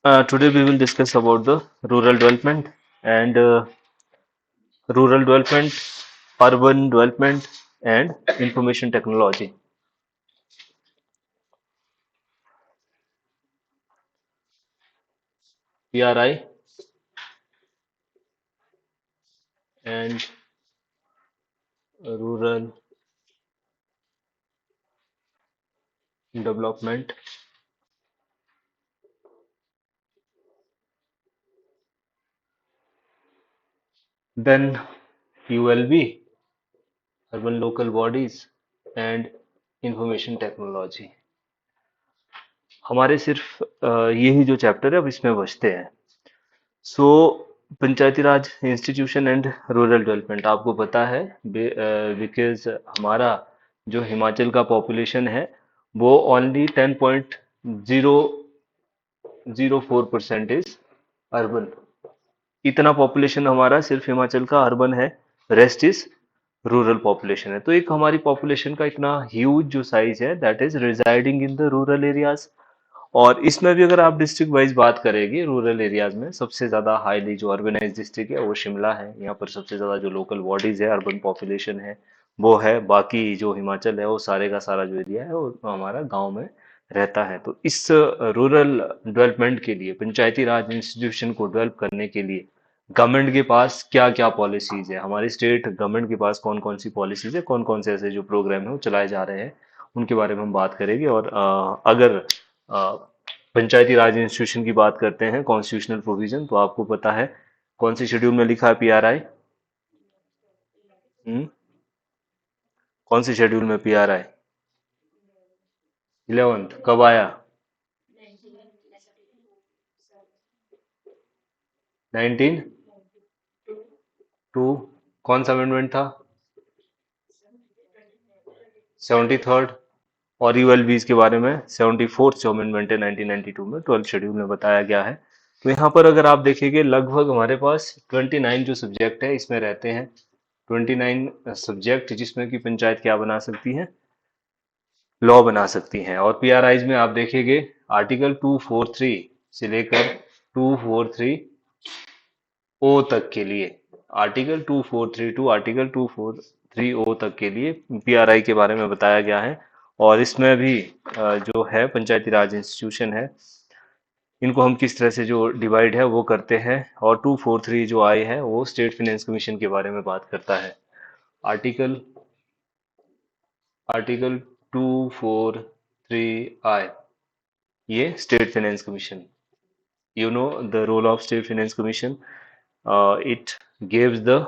Today we will discuss about the rural development and rural development, urban development, and information technology. PRI and rural development. Then ULB, urban local bodies, and information technology. हमारे सिर्फ यही जो chapter है अब इसमें बचते हैं. सो पंचायती राज institution and rural development आपको पता है बिकॉज हमारा जो हिमाचल का पॉपुलेशन है वो ओनली 10.004% इज अर्बन. इतना पॉपुलेशन हमारा सिर्फ हिमाचल का अर्बन है. रेस्ट इज रूरल पॉपुलेशन है. तो एक हमारी पॉपुलेशन का इतना ह्यूज जो साइज है that is residing in the rural areas. और इसमें भी अगर आप डिस्ट्रिक्ट वाइज बात करेंगे रूरल एरियाज में सबसे ज्यादा हाईली जो अर्बनाइज डिस्ट्रिक्ट है वो शिमला है. यहाँ पर सबसे ज्यादा जो लोकल बॉडीज है अर्बन पॉपुलेशन है वो है. बाकी जो हिमाचल है वो सारे का सारा जो एरिया है वो हमारा गांव में रहता है. तो इस रूरल डेवलपमेंट के लिए पंचायती राज इंस्टीट्यूशन को डेवलप करने के लिए गवर्नमेंट के पास क्या क्या पॉलिसीज है, हमारी स्टेट गवर्नमेंट के पास कौन कौन सी पॉलिसीज है, कौन कौन से ऐसे जो प्रोग्राम है वो चलाए जा रहे हैं उनके बारे में हम बात करेंगे. और अगर पंचायती राज इंस्टीट्यूशन की बात करते हैं कॉन्स्टिट्यूशनल प्रोविजन तो आपको पता है कौन सी शेड्यूल में लिखा है पीआरआई. कौन सी शेड्यूल में पीआरआई? 11th कब आया? 1902. कौन सा अमेंडमेंट था? 73rd. और यूएलबीज के बारे में 74th जो अमेंडमेंट है 1992 में 12th शेड्यूल में बताया गया है. तो यहाँ पर अगर आप देखेंगे लगभग हमारे पास 29 जो सब्जेक्ट है इसमें रहते हैं. 29 सब्जेक्ट जिसमें कि पंचायत क्या बना सकती है, लॉ बना सकती हैं. और पीआरआईज में आप देखेंगे आर्टिकल 243 से लेकर 243 ओ तक के लिए, आर्टिकल 243 टू आर्टिकल 243 ओ तक के लिए पीआरआई के बारे में बताया गया है. और इसमें भी जो है पंचायती राज इंस्टीट्यूशन है इनको हम किस तरह से जो डिवाइड है वो करते हैं. और 243 जो आई है वो स्टेट फाइनेंस कमीशन के बारे में बात करता है. आर्टिकल आर्टिकल 243 आई, ये state finance commission, you know the role of state finance commission. It gives the,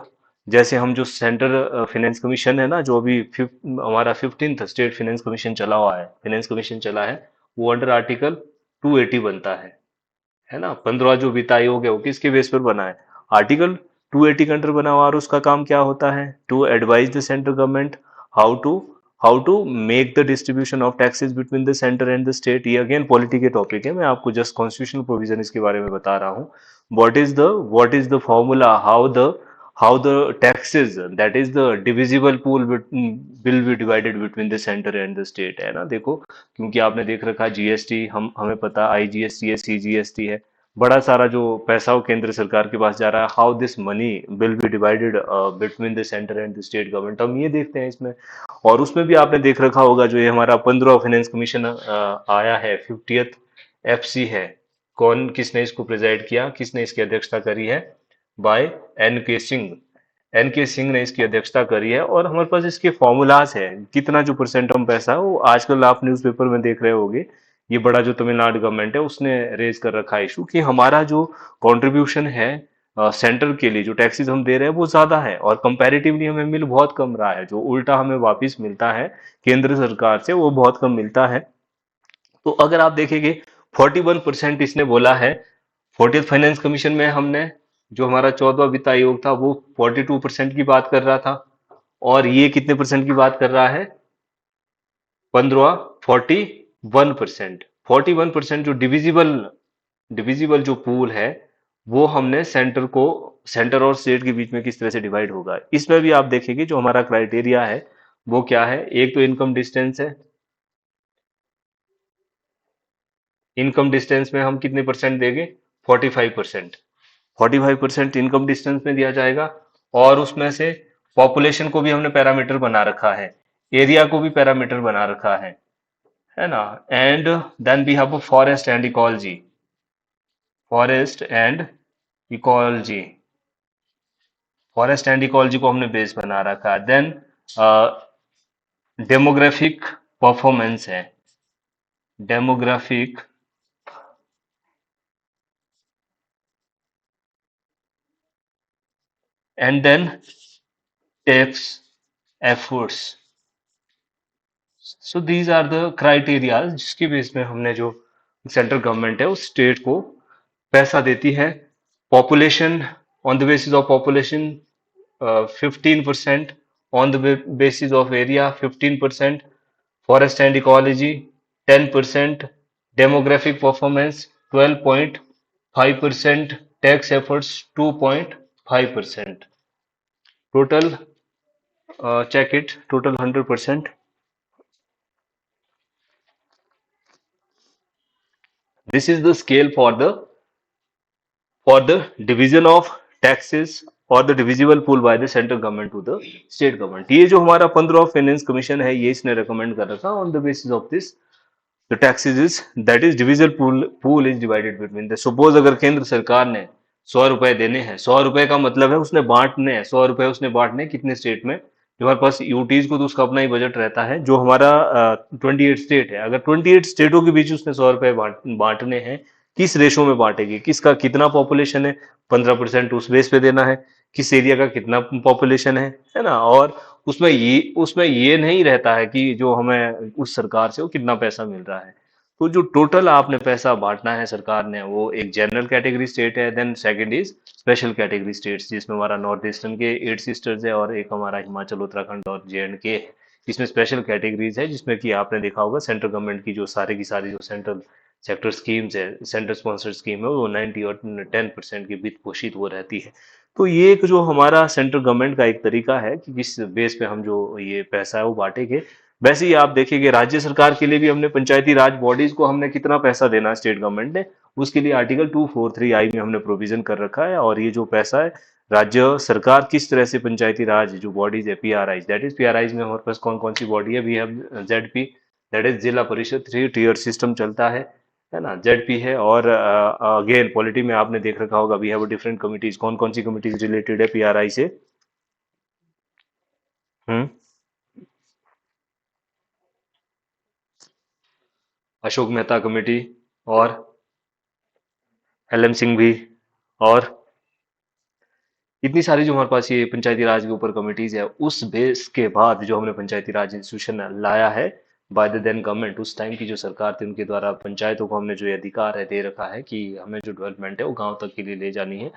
जैसे हम जो सेंट्रल फाइनेंस कमीशन है ना जो अभी हमारा 15th स्टेट फाइनेंस कमीशन चला हुआ है, फाइनेंस कमीशन चला है, वो अंडर आर्टिकल 280 बनता है ना. 15 जो वित्त आयोग है वो किसके बेस पर बना है? आर्टिकल 280 के अंडर बना हुआ. और उसका काम क्या होता है? To advise the central government how to how to make the distribution of taxes between the centre and the state. ये अगेन पॉलिटी के टॉपिक है, मैं आपको जस्ट कॉन्स्टिट्यूशनल प्रोविजन इसके बारे में बता रहा हूँ. What is the formula, how the taxes, that is the divisible pool will be divided between the center and the state, है ना. देखो क्योंकि आपने देख रखा है जीएसटी, हम हमें पता आईजीएसटी है, सीजीएसटी है, बड़ा सारा जो पैसा वो केंद्र सरकार के पास जा रहा है. How this money will be divided between the centre and the state government, हम ये देखते हैं इसमें. और उसमें भी आपने देख रखा होगा जो ये हमारा 15 फाइनेंस कमीशन आया है, 50th एफसी है, कौन किसने इसको प्रेजाइड किया, किसने इसकी अध्यक्षता करी है? बाय एन के सिंह. एन के सिंह ने इसकी अध्यक्षता करी है. और हमारे पास इसके फॉर्मूलाज है कितना जो परसेंटम पैसा है वो आजकल आप न्यूज़पेपर में देख रहे होंगे. ये बड़ा जो तमिलनाडु गवर्नमेंट है उसने रेज कर रखा है इशू कि हमारा जो कंट्रीब्यूशन है सेंटर के लिए, जो टैक्सेस हम दे रहे हैं वो ज्यादा है और कंपैरेटिवली हमें मिल बहुत कम रहा है. जो उल्टा हमें वापस मिलता है केंद्र सरकार से वो बहुत कम मिलता है. तो अगर आप देखेंगे 41% इसने बोला है. 40th फाइनेंस कमीशन में हमने, जो हमारा 14वां वित्त आयोग था वो 42% की बात कर रहा था. और ये कितने परसेंट की बात कर रहा है? 15 41%. 41% जो डिविजिबल डिविजिबल जो पूल है वो हमने सेंटर और स्टेट के बीच में किस तरह से डिवाइड होगा. इसमें भी आप देखेंगे जो हमारा क्राइटेरिया है वो क्या है. एक तो इनकम डिस्टेंस है. इनकम डिस्टेंस में हम कितने परसेंट देंगे? 45%। 45% इनकम डिस्टेंस में दिया जाएगा। और उसमें से पॉपुलेशन को भी हमने पैरामीटर बना रखा है, एरिया को भी पैरामीटर बना रखा है ना। And then we have forest and ecology, forest and ecology, forest and ecology को हमने बेस बना रखा है। देन डेमोग्राफिक परफॉर्मेंस है, demographic and then tax efforts. So these are the criterias जिसके बेस में हमने जो सेंट्रल गवर्नमेंट है उस स्टेट को पैसा देती है। Population, on the basis of population 15%, on the basis of area 15%, forest and ecology 10%, demographic performance 12.5%, tax efforts 2.5%। Total check it, total 100%. This is the scale for the division of taxes or the divisible pool by the central government to the state government। ये जो हमारा 15 of finance commission है ये इसने recommend कर रखा on the basis of this the taxes is that is divisible pool is divided between the. Suppose अगर केंद्र सरकार ने 100 रुपए देने हैं, 100 रुपए का मतलब है उसने बांटने हैं, 100 रुपए उसने बांटने कितने स्टेट में? जो हमारे पास यूटीज को तो उसका अपना ही बजट रहता है। जो हमारा 28 स्टेट है, अगर 28 स्टेटों के बीच उसने 100 रुपए बांटने हैं, किस रेशो में बांटेगी? किसका कितना पॉपुलेशन है, 15% उस बेस पे देना है। किस एरिया का कितना पॉपुलेशन है ना। और उसमें ये नहीं रहता है कि जो हमें उस सरकार से वो कितना पैसा मिल रहा है। तो जो टोटल आपने पैसा बांटना है सरकार ने, वो एक जनरल कैटेगरी स्टेट है, then second is special category states, जिसमें हमारा नॉर्थ ईस्टर्न के 8 सिस्टर्स है और एक हमारा हिमाचल, उत्तराखंड और जे है। इसमें स्पेशल कैटेगरीज है जिसमें कि आपने देखा होगा सेंट्रल गवर्नमेंट की जो सारी की सारी जो सेंट्रल सेक्टर स्कीम्स है, सेंटर स्पॉन्सर्ड स्कीम है, वो 90 और 10% की वित्त पोषित वो रहती है। तो ये एक जो हमारा सेंट्रल गवर्नमेंट का एक तरीका है कि किस बेस पे हम जो ये पैसा है वो बांटेंगे। वैसे ही आप देखिए राज्य सरकार के लिए भी हमने पंचायती राज बॉडीज को हमने कितना पैसा देना है स्टेट गवर्नमेंट ने, उसके लिए आर्टिकल 243 आई में हमने प्रोविजन कर रखा है। और ये जो पैसा है राज्य सरकार किस तरह से पंचायती राज जो बॉडीज है पीआरआई, दैट इज पीआरआई में हमारे पास कौन कौन सी बॉडी है? We have ZP, that is Zila Parishad, 3 tier system चलता है ना। जेडपी है। और अगेन पॉलिटी में आपने देख रखा होगा वी हैव डिफरेंट कमिटीज। कौन कौन सी कमिटीज रिलेटेड है पीआरआई से? हम्म। अशोक मेहता कमेटी, और एलएम सिंह भी, और इतनी सारी जो हमारे पास ये पंचायती राज के ऊपर कमिटीज है। उस बेस के बाद जो हमने पंचायती राज इंस्टीट्यूशन लाया है बाय द देन गवर्नमेंट, उस टाइम की जो सरकार थी उनके द्वारा पंचायतों को हमने जो ये अधिकार है दे रखा है कि हमें जो डेवलपमेंट है वो गांव तक के लिए ले जानी है,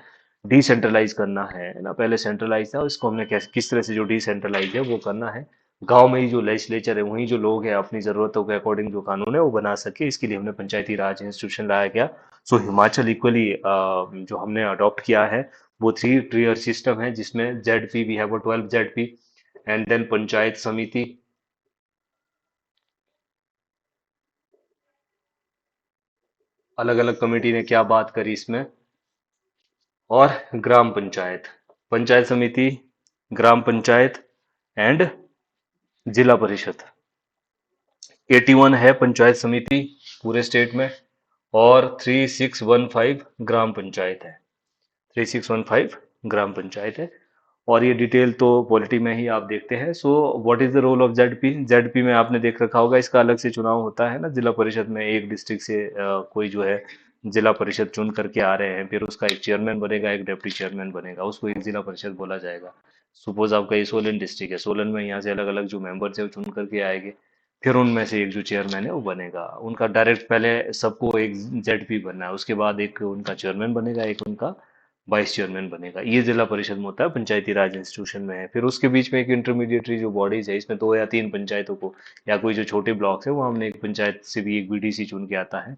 डिसेंट्रलाइज करना है ना। पहले सेंट्रलाइज था, इसको हमने किस तरह से जो डिसेंट्रलाइज है वो करना है। गांव में ही जो लेजिस्लेचर है वहीं जो लोग हैं अपनी जरूरतों के अकॉर्डिंग जो कानून है वो बना सके, इसके लिए हमने पंचायती राज इंस्टीट्यूशन लाया गया। सो हिमाचल इक्वली जो हमने अडॉप्ट किया है वो 3 टीयर सिस्टम है, जिसमें ZP we have 12 ZP, and then panchayat samiti, अलग अलग कमेटी ने क्या बात करी इसमें, और ग्राम पंचायत, पंचायत समिति, ग्राम पंचायत एंड जिला परिषद। 81 है पंचायत समिति पूरे स्टेट में, और 3615 ग्राम पंचायत है, 3615 ग्राम पंचायत है। और ये डिटेल तो पॉलिटी में ही आप देखते हैं। So what is the role of ZP? ZP में आपने देख रखा होगा इसका अलग से चुनाव होता है ना। जिला परिषद में एक डिस्ट्रिक्ट से कोई जो है जिला परिषद चुन करके आ रहे हैं, फिर उसका एक चेयरमैन बनेगा, एक डिप्टी चेयरमैन बनेगा, उसको एक जिला परिषद बोला जाएगा। सपोज आपका ये सोलन डिस्ट्रिक्ट है, सोलन में यहाँ से अलग अलग जो मेंबर्स है वो चुन करके आएंगे, फिर उनमें से एक जो चेयरमैन है वो बनेगा। उनका डायरेक्ट पहले सबको एक जेडपी बनना है, उसके बाद एक उनका चेयरमैन बनेगा, एक उनका वाइस चेयरमैन बनेगा। ये जिला परिषद में होता है, पंचायती राज इंस्टीट्यूशन में है। फिर उसके बीच में एक इंटरमीडिएटरी जो बॉडीज है, इसमें 2 या 3 पंचायतों को, या कोई जो छोटे ब्लॉक है वो हमने एक पंचायत से भी एक बीडीसी चुन के आता है,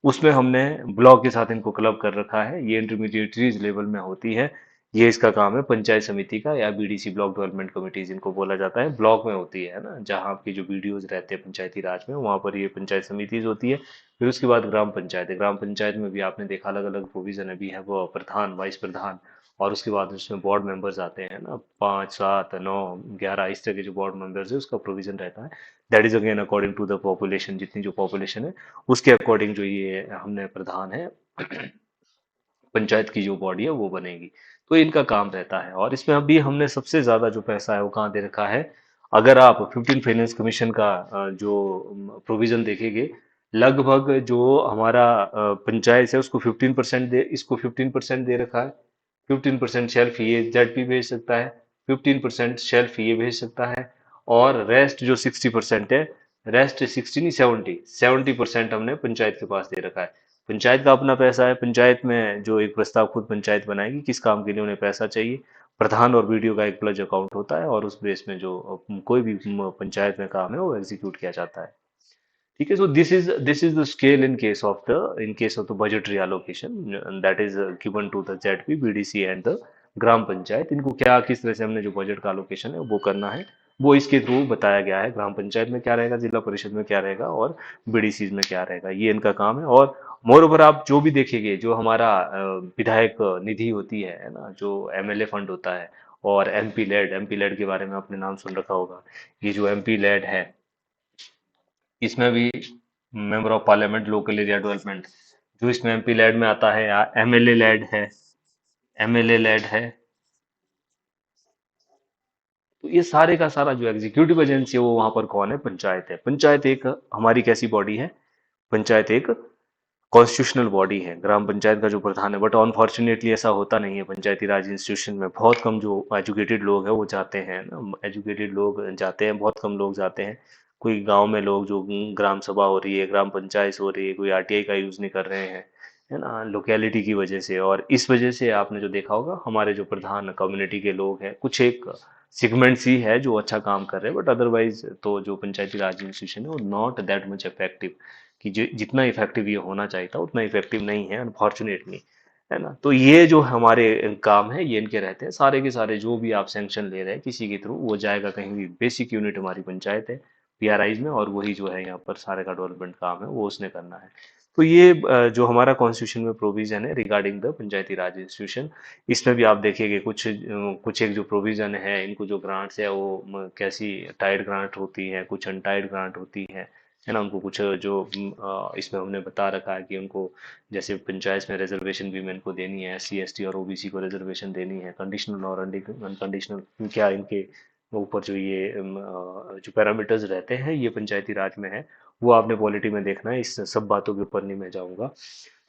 उसमें हमने ब्लॉक के साथ इनको क्लब कर रखा है। ये इंटरमीडिएटरीज लेवल में होती है। ये इसका काम है पंचायत समिति का, या बीडीसी ब्लॉक डेवलपमेंट कमेटी जिनको बोला जाता है, ब्लॉक में होती है ना, जहाँ आपकी जो बीडीओज रहते हैं पंचायती राज में, वहाँ पर ये पंचायत समितिज होती है। फिर उसके बाद ग्राम पंचायत है। ग्राम पंचायत में भी आपने देखा अलग अलग प्रोविजन है, भी है वो प्रधान, वाइस प्रधान, और उसके बाद उसमें बोर्ड मेंबर्स आते हैं ना, 5, 7, 9, 11 इस तरह के जो बोर्ड मेंबर्स है उसका प्रोविजन रहता है। That is again according to the population, जितनी जो पॉपुलेशन है उसके अकॉर्डिंग जो ये हमने प्रधान है पंचायत की जो बॉडी है वो बनेगी। तो इनका काम रहता है। और इसमें अभी हमने सबसे ज्यादा जो पैसा है वो कहाँ दे रखा है, अगर आप 15 फाइनेंस कमीशन का जो प्रोविजन देखेंगे, लगभग जो हमारा पंचायत है उसको 15% दे, इसको 15% दे रखा है। 15% शेल्फ ये जेडपी भेज सकता है, 15% शेल्फ ये भेज सकता है, और रेस्ट जो 60% है, रेस्ट 60 नहीं 70% हमने पंचायत के पास दे रखा है। पंचायत का अपना पैसा है। पंचायत में जो एक प्रस्ताव खुद पंचायत बनाएगी किस काम के लिए उन्हें पैसा चाहिए, प्रधान और बीडीओ का एक प्लज अकाउंट होता है, और उस बेस में जो कोई भी पंचायत में काम है वो एग्जीक्यूट किया जाता है। ठीक है। So this is the scale in case of the budgetary allocation that is given to the ZP, BDC and the gram panchayat. इनको क्या किस तरह से हमने जो बजट का एलोकेशन है वो करना है, वो इसके थ्रू बताया गया है। ग्राम पंचायत में क्या रहेगा, जिला परिषद में क्या रहेगा, और बीडीसी में क्या रहेगा, ये इनका काम है। और मोर ओवर आप जो भी देखेंगे, जो हमारा विधायक निधि होती है ना, जो एमएलए फंड होता है, और एमपी लेड के बारे में आपने नाम सुन रखा होगा। ये जो एमपी लेड है, इसमें भी member of parliament local area development, जो इसमें एमपी लेड में आता है, या एमएलए लेड है, एमएलए लेड है। तो ये सारे का सारा जो एग्जीक्यूटिव एजेंसी है वो वहां पर कौन है, पंचायत है। पंचायत एक हमारी कैसी बॉडी है, पंचायत एक कॉन्स्टिट्यूशनल बॉडी है। ग्राम पंचायत का जो प्रधान है, बट अनफॉर्चुनेटली ऐसा होता नहीं है पंचायती राज इंस्टीट्यूशन में। बहुत कम जो एजुकेटेड लोग हैं वो जाते हैं ना, एजुकेटेड लोग जाते हैं, बहुत कम लोग जाते हैं। कोई गांव में लोग जो ग्राम सभा हो रही है, ग्राम पंचायत हो रही है, कोई आरटीआई का यूज नहीं कर रहे हैं, है ना, लोकेलिटी की वजह से। और इस वजह से आपने जो देखा होगा, हमारे जो प्रधान कम्युनिटी के लोग हैं, कुछ एक सेगमेंट्स ही है जो अच्छा काम कर रहे हैं, बट अदरवाइज तो जो पंचायती राज इंस्टीट्यूशन है वो नॉट दैट मच इफेक्टिव, कि जितना इफेक्टिव ये होना चाहिए था उतना इफेक्टिव नहीं है, अनफॉर्चुनेटली, है ना। तो ये जो हमारे काम है ये इनके रहते हैं। सारे के सारे जो भी आप सैंक्शन ले रहे हैं किसी के थ्रू, वो जाएगा कहीं भी, बेसिक यूनिट हमारी पंचायत है पीआरआईज में, और वही जो है यहाँ पर सारे का डेवलपमेंट काम है वो उसने करना है। तो ये जो हमारा कॉन्स्टिट्यूशन में प्रोविजन है regarding the Panchayati Raj institution, इसमें भी आप देखेंगे कुछ एक जो प्रोविजन है, इनको जो ग्रांट्स है वो कैसी टाइड ग्रांट होती है, कुछ अनटाइड ग्रांट होती है ना। उनको कुछ जो इसमें हमने बता रखा है कि उनको, जैसे पंचायत में रिजर्वेशन भी इनको देनी है, एससी एसटी और ओबीसी को रिजर्वेशन देनी है, कंडीशनल और अनकंडीशनल, क्या इनके ऊपर जो ये जो पैरामीटर्स रहते हैं ये पंचायती राज में है, वो आपने पॉलिटी में देखना है। इस सब बातों के ऊपर नहीं मैं जाऊंगा।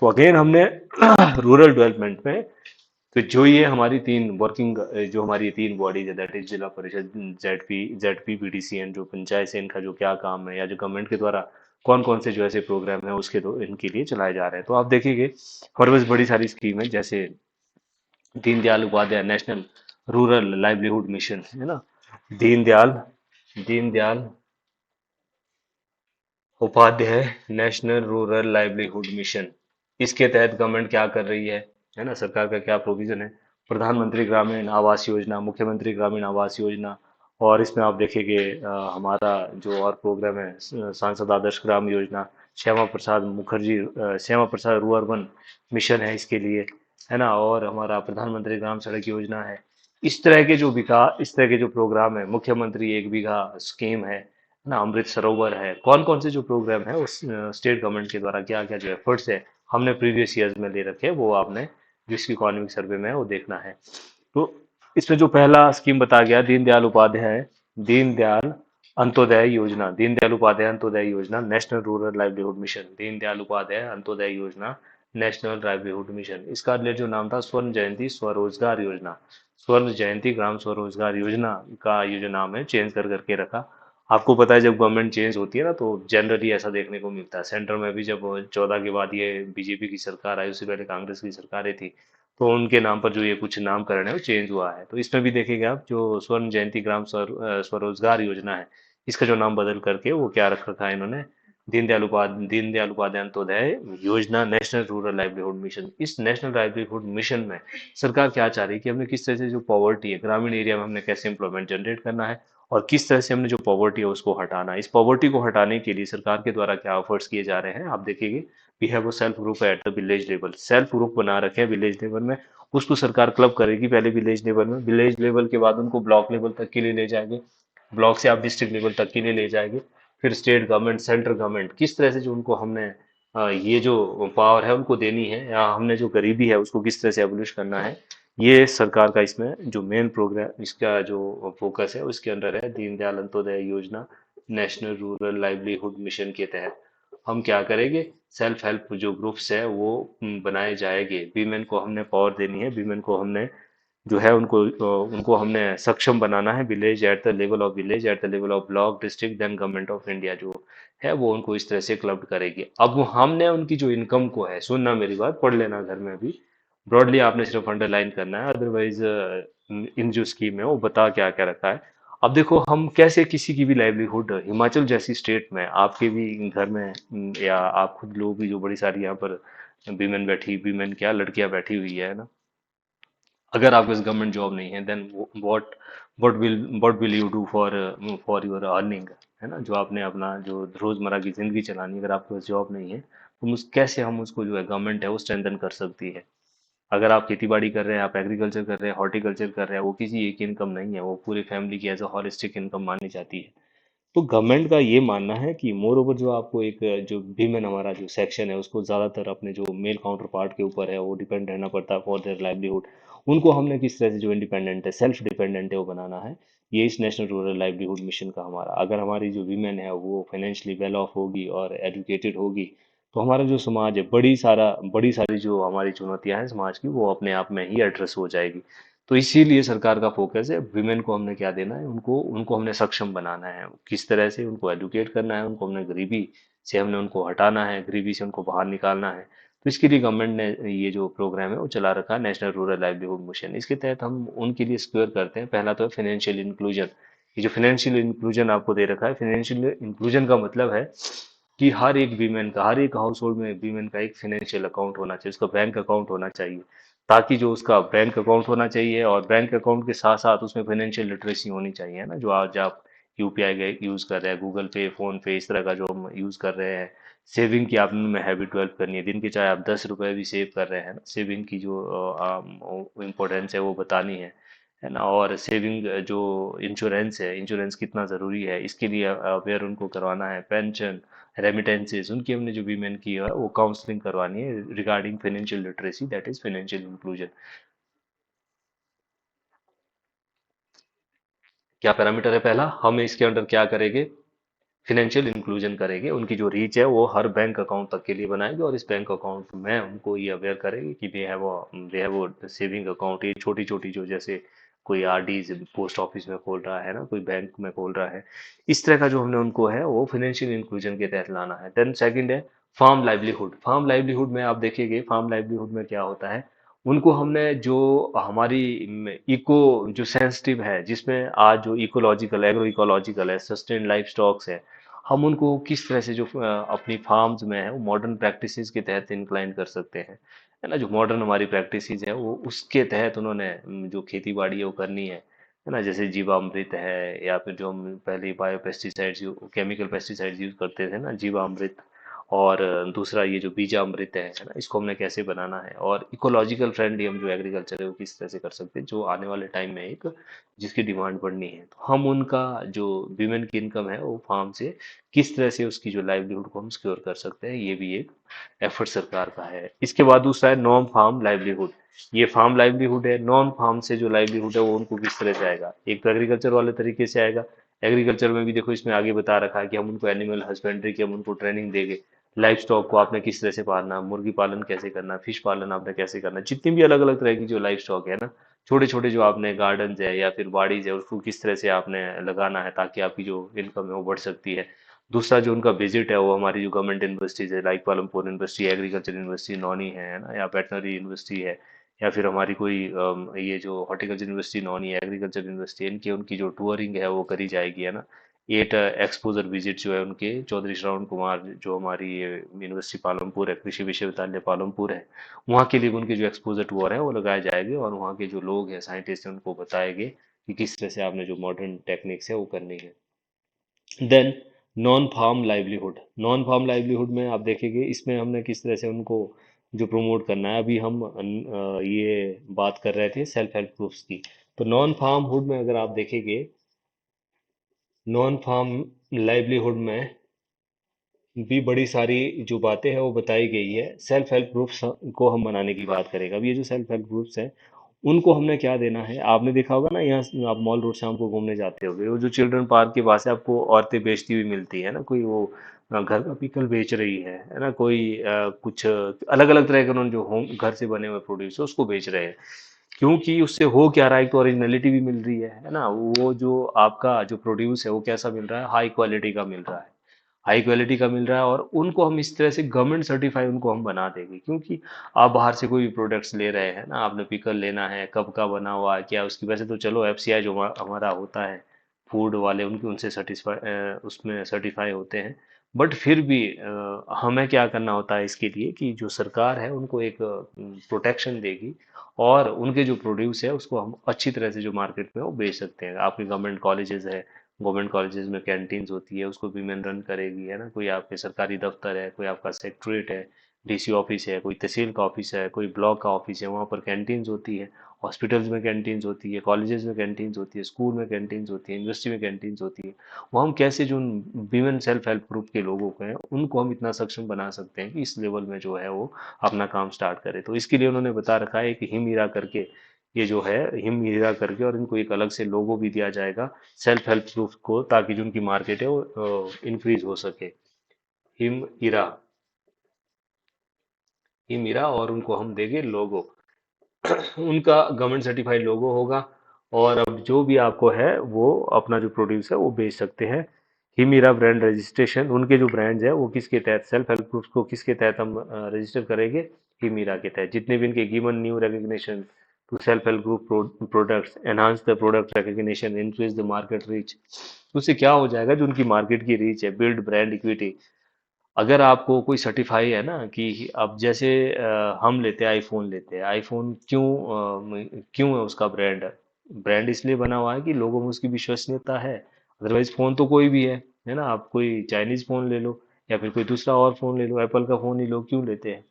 तो अगेन हमने रूरल डेवलपमेंट में, तो जो ये हमारी तीन वर्किंग, जो हमारी तीन बॉडीज है, दैट इज जिला परिषद, जेडपी बीडीसी एंड जो पंचायत है, इनका जो क्या काम है, या जो गवर्नमेंट के द्वारा कौन कौन से जो ऐसे प्रोग्राम है उसके तो इनके लिए चलाए जा रहे हैं। तो आप देखेंगे हमारे पास बड़ी सारी स्कीम है, जैसे Deendayal Upadhyay national rural livelihood mission, है ना। Deendayal Deendayal Upadhyay national rural livelihood mission, इसके तहत गवर्नमेंट क्या कर रही है ना, सरकार का क्या प्रोविजन है। प्रधानमंत्री ग्रामीण आवास योजना, मुख्यमंत्री ग्रामीण आवास योजना, और इसमें आप देखेंगे हमारा जो और प्रोग्राम है, सांसद Adarsh Gram Yojana, Shyama Prasad rural urban mission है इसके लिए, है ना। और हमारा प्रधानमंत्री ग्राम सड़क योजना है। इस तरह के जो प्रोग्राम है, मुख्यमंत्री एक बीघा स्कीम है ना, अमृत सरोवर है, कौन कौन से जो प्रोग्राम है उस स्टेट गवर्नमेंट के द्वारा क्या क्या जो एफर्ट्स है हमने प्रीवियस ईयर्स में ले रखे हैं, वो आपने जिसकी इकोनॉमिक सर्वे में है वो देखना है। तो इसमें जो पहला स्कीम बताया गया, दीनदयाल अंत्योदय योजना, Deendayal Upadhyay Antyodaya Yojana, national rural livelihood mission, Deendayal Upadhyay Antyodaya Yojana, national livelihood mission. इसका अर्लियर जो नाम था, स्वर्ण जयंती स्वरोजगार योजना, स्वर्ण जयंती ग्राम स्वरोजगार योजना का ये जो नाम है चेंज कर करके रखा। आपको पता है जब गवर्नमेंट चेंज होती है ना, तो जनरली ऐसा देखने को मिलता है। सेंटर में भी जब 14 के बाद ये बीजेपी की सरकार आई, उससे पहले कांग्रेस की सरकारें थी, तो उनके नाम पर जो ये कुछ नामकरण है वो चेंज हुआ है। तो इसमें भी देखेंगे आप, जो स्वरोजगार योजना है, इसका जो नाम बदल करके वो क्या रख रखा है इन्होंने, Deendayal Upadhyay Antyodaya Yojana, national rural livelihood mission. इस नेशनल लाइवलीहुड मिशन में सरकार क्या चाह रही है कि हमने किस तरह से जो पॉवर्टी है ग्रामीण एरिया में हमने कैसे एम्प्लॉयमेंट जनरेट करना है, और किस तरह से हमने जो पॉवर्टी है उसको हटाना है। इस पॉवर्टी को हटाने के लिए सरकार के द्वारा क्या ऑफर्ट्स किए जा रहे हैं आप देखेंगे। We have a self group at the village level, self group बना रखे हैं विलेज लेवल में। उसको सरकार क्लब करेगी पहले विलेज लेवल में, विलेज लेवल के बाद उनको ब्लॉक लेवल तक के लिए ले जाएंगे, ब्लॉक से आप डिस्ट्रिक्ट लेवल तक के लिए ले जाएंगे। फिर स्टेट गवर्नमेंट, सेंट्रल गवर्नमेंट किस तरह से जो उनको हमने ये जो पावर है उनको देनी है, या हमने जो गरीबी है उसको किस तरह से एबोलिश करना है, ये सरकार का इसमें जो मेन प्रोग्राम, इसका जो फोकस है उसके अंदर है। Deendayal Antyodaya Yojana, national rural livelihood mission के तहत हम क्या करेंगे, सेल्फ हेल्प जो ग्रुप्स है वो बनाए जाएंगे। वीमेन को हमने पावर देनी है, वीमेन को हमने जो है उनको हमने सक्षम बनाना है। Village at the level of village, at the level of block, district, then government of India जो है वो उनको इस तरह से क्लब करेगी। अब हमने उनकी जो इनकम को है, सुनना मेरी बात, पढ़ लेना घर में भी, ब्रॉडली आपने सिर्फ अंडरलाइन करना है, अदरवाइज इन जो स्कीम है वो बता क्या क्या रखा है। अब देखो हम कैसे किसी की भी लाइवलीहुड, हिमाचल जैसी स्टेट में आपके भी घर में या आप खुद लोग भी जो बड़ी सारी यहाँ पर वीमेन बैठी, वीमेन क्या लड़कियां बैठी हुई है ना, अगर आपके पास गवर्नमेंट जॉब नहीं है then what will you do for your earning, है ना, जो आपने अपना जो रोजमर्रा की जिंदगी चलानी है, अगर आपके पास जॉब नहीं है तो कैसे हम उसको जो है गवर्नमेंट है वो स्ट्रेंथन कर सकती है। अगर आप खेती बाड़ी कर रहे हैं, आप एग्रीकल्चर कर रहे हैं, हॉर्टिकल्चर कर रहे हैं, वो किसी एक इनकम नहीं है, वो पूरी फैमिली की एज अ हॉलिस्टिक इनकम मानी जाती है। तो गवर्नमेंट का ये मानना है कि मोर ओवर जो आपको एक जो वीमेन हमारा जो सेक्शन है उसको ज़्यादातर अपने जो मेल काउंटर पार्ट के ऊपर है वो डिपेंड रहना पड़ता है फॉर देयर लाइवलीहुड। उनको हमने किस तरह से जो इंडिपेंडेंट है, सेल्फ डिपेंडेंट है, वो बनाना है। ये इस नेशनल रूरल लाइवलीहुड मिशन का हमारा, अगर हमारी जो वीमेन है वो फाइनेंशियली वेल ऑफ होगी और एजुकेटेड होगी तो हमारा जो समाज है, बड़ी सारी जो हमारी चुनौतियां हैं समाज की वो अपने आप में ही एड्रेस हो जाएगी। तो इसीलिए सरकार का फोकस है विमेन को हमने क्या देना है, उनको उनको हमने सक्षम बनाना है, किस तरह से उनको एडुकेट करना है, उनको हमने गरीबी से हमने उनको हटाना है, गरीबी से उनको बाहर निकालना है। तो इसके लिए गवर्नमेंट ने ये जो प्रोग्राम है वो चला रखा है, नेशनल रूरल लाइवलीहुड मिशन। इसके तहत हम उनके लिए स्क्योर करते हैं, पहला तो है फाइनेंशियल इंक्लूजन। ये जो फाइनेंशियल इंक्लूजन आपको दे रखा है, फाइनेंशियल इंक्लूजन का मतलब है कि हर एक वीमेन का, हर एक हाउस होल्ड में वीमेन का एक फाइनेंशियल अकाउंट होना चाहिए, उसका बैंक अकाउंट होना चाहिए, ताकि जो उसका बैंक अकाउंट होना चाहिए और बैंक अकाउंट के साथ साथ उसमें फाइनेंशियल लिटरेसी होनी चाहिए ना, जो आज आप यूपीआई यूज कर रहे हैं, गूगल पे, फोन पे, इस तरह का जो हम यूज कर रहे हैं। सेविंग की आपने हैबिट डेवलप करनी है, दिन के चाहे आप 10 रुपए भी सेव कर रहे हैं ना, सेविंग की जो इम्पोर्टेंस है वो बतानी है ना। और सेविंग जो इंश्योरेंस है, इंश्योरेंस कितना ज़रूरी है इसके लिए अवेयर उनको करवाना है। पेंशन, रेमिटेंसेस, उनकी हमने जो वीमेन की है वो काउंसलिंग करवानी है regarding financial literacy, that is financial inclusion. क्या पैरामीटर है पहला, हम इसके अंडर क्या करेंगे, फाइनेंशियल इंक्लूजन करेंगे, उनकी जो रीच है वो हर बैंक अकाउंट तक के लिए बनाएंगे, और इस बैंक अकाउंट में उनको ये अवेयर करेंगे कि दे हैव सेविंग अकाउंट। ये छोटी छोटी जो जैसे कोई आरडी पोस्ट ऑफिस में खोल रहा है ना, कोई बैंक में खोल रहा है, इस तरह का जो हमने उनको है वो फाइनेंशियल इंक्लूजन के तहत लाना है। देन सेकंड है फार्म लाइवलीहुड। फार्म लाइवलीहुड में आप देखिएगा, फार्म लाइवलीहुड में क्या होता है, उनको हमने जो हमारी इको जो सेंसिटिव है, जिसमें आज जो इकोलॉजिकल, एग्रो इकोलॉजिकल है, सस्टेन लाइफ स्टॉक्स है, हम उनको किस तरह से जो अपनी फार्म्स में है वो मॉडर्न प्रैक्टिसेस के तहत इंक्लाइन कर सकते हैं, है ना। जो मॉडर्न हमारी प्रैक्टिसेस है वो उसके तहत उन्होंने जो खेती बाड़ी है वो करनी है ना। जैसे जीवामृत है, या फिर जो हम पहले bio pesticides, chemical pesticides use करते थे ना, जीवामृत। और दूसरा ये जो बीजामृत है ना, इसको हमने कैसे बनाना है, और इकोलॉजिकल फ्रेंडली हम जो एग्रीकल्चर है वो किस तरह से कर सकते हैं, जो आने वाले टाइम में एक जिसकी डिमांड बढ़नी है। तो हम उनका जो विमेन की इनकम है वो फार्म से किस तरह से उसकी जो लाइवलीहुड को हम सिक्योर कर सकते हैं, ये भी एक एफर्ट सरकार का है। इसके बाद दूसरा है नॉन फार्म लाइवलीहुड। ये फार्म लाइवलीहुड है, नॉन फार्म से जो लाइवलीहुड है वो उनको किस तरह से आएगा, एक तो एग्रीकल्चर वाले तरीके से आएगा। एग्रीकल्चर में भी देखो इसमें आगे बता रखा है कि हम उनको एनिमल हस्बेंड्री की हम उनको ट्रेनिंग देंगे, लाइफ स्टॉक को आपने किस तरह से पालना है, मुर्गी पालन कैसे करना है, फिश पालन आपने कैसे करना है, जितनी भी अलग अलग तरह की जो लाइफ स्टॉक है ना, छोटे छोटे जो आपने गार्डन है या फिर बाड़ीज है उसको किस तरह से आपने लगाना है ताकि आपकी जो इनकम है वो बढ़ सकती है। दूसरा जो उनका विजिट है वो हमारी जो गवर्नमेंट यूनिवर्सिटीज है, like Palampur university, agriculture university नौनी है ना, या वेटनरी यूनिवर्सिटी है, या फिर हमारी कोई ये जो हॉर्टिकल्चर यूनिवर्सिटी नौनी है, एग्रीकल्चर यूनिवर्सिटी, इनकी उनकी जो टूरिंग है वो करी जाएगी, है ना। एट एक्सपोजर विजिट जो है उनके, चौधरी श्रवण कुमार जो हमारी ये यूनिवर्सिटी पालमपुर है, कृषि विश्वविद्यालय पालमपुर है, वहाँ के लिए उनके जो एक्सपोजर टूर है वो लगाए जाएंगे, और वहाँ के जो लोग हैं साइंटिस्ट हैं उनको बताएंगे कि किस तरह से आपने जो मॉडर्न टेक्निक्स है वो करनी है। Then non farm livelihood, non farm livelihood में आप देखेंगे इसमें हमने किस तरह से उनको जो प्रमोट करना है। अभी हम ये बात कर रहे थे सेल्फ हेल्प ग्रुप्स की, तो नॉन फार्म हुड में अगर आप देखेंगे, नॉन फार्म लाइवलीहुड में भी बड़ी सारी जो बातें हैं वो बताई गई है। सेल्फ हेल्प ग्रुप्स को हम बनाने की बात करेंगे। अब ये जो सेल्फ हेल्प ग्रुप्स हैं उनको हमने क्या देना है, आपने देखा होगा ना, यहाँ से आप मॉल रोड शाम को घूमने जाते होगे, वो जो चिल्ड्रन पार्क के पास है आपको औरतें बेचती हुई मिलती है ना, कोई वो घर का पिकल बेच रही है ना, कोई कुछ अलग अलग तरह के उन्होंने जो होम घर से बने हुए प्रोड्यूस है उसको बेच रहे हैं। क्योंकि उससे हो क्या रहा है, एक तो ओरिजिनलिटी भी मिल रही है ना, वो जो आपका जो प्रोड्यूस है वो कैसा मिल रहा है, हाई क्वालिटी का मिल रहा है, हाई क्वालिटी का मिल रहा है, और उनको हम इस तरह से गवर्नमेंट सर्टिफाई उनको हम बना देंगे। क्योंकि आप बाहर से कोई भी प्रोडक्ट्स ले रहे हैं ना, आपने पिकल लेना है, कब का बना हुआ है क्या उसकी, वैसे तो चलो एफसीआई जो हमारा होता है फूड वाले, उनकी उनसे सर्टिफाई उसमें सर्टिफाई होते हैं। बट फिर भी हमें क्या करना होता है इसके लिए कि जो सरकार है उनको एक प्रोटेक्शन देगी, और उनके जो प्रोड्यूस है उसको हम अच्छी तरह से जो मार्केट में वो बेच सकते हैं। आपके गवर्नमेंट कॉलेजेस है, गवर्नमेंट कॉलेजेस में कैंटीन्स होती है, उसको वीमेन रन करेगी, है ना, कोई आपके सरकारी दफ्तर है, कोई आपका सेक्रेटरीट है, डीसी ऑफिस है, कोई तहसील का ऑफिस है, कोई ब्लॉक का ऑफिस है, वहाँ पर कैंटीन्स होती है। हॉस्पिटल्स में कैंटीन्स होती है, कॉलेजेस में कैंटीन्स होती है, स्कूल में कैंटीन्स होती है, यूनिवर्सिटी में कैंटीन्स होती है। वो हम कैसे जो विमेन सेल्फ हेल्प ग्रुप के लोगों को हैं उनको हम इतना सक्षम बना सकते हैं कि इस लेवल में जो है वो अपना काम स्टार्ट करे। तो इसके लिए उन्होंने बता रखा है कि हिमीरा करके, ये जो है हिमीरा करके, और इनको एक अलग से लोगो भी दिया जाएगा सेल्फ हेल्प ग्रुप को, ताकि जो उनकी मार्केट है वो इंक्रीज हो सके। हिम इरा, हिम इरा, और उनको हम देंगे लोगो, उनका गवर्नमेंट सर्टिफाइड लोगो होगा। और अब जो भी आपको है वो अपना जो प्रोड्यूस है वो बेच सकते हैं। हिमीरा ब्रांड रजिस्ट्रेशन, उनके जो ब्रांड्स है वो किसके तहत, सेल्फ हेल्प ग्रुप्स को किसके तहत हम रजिस्टर करेंगे, हिमीरा के तहत। जितने भी इनके given new recognition to self help group products enhance the product recognition increase the market reach, उससे क्या हो जाएगा, जो उनकी मार्केट की रीच है, बिल्ड ब्रांड इक्विटी। अगर आपको कोई सर्टिफाई है ना कि अब जैसे हम लेते हैं आईफोन, लेते हैं आईफोन, क्यों है उसका ब्रांड, ब्रांड इसलिए बना हुआ है कि लोगों में उसकी विश्वसनीयता है। अदरवाइज फोन तो कोई भी है ना, आप कोई चाइनीज फोन ले लो या फिर कोई दूसरा और फोन ले लो, एप्पल का फोन ही लो, क्यों लेते हैं,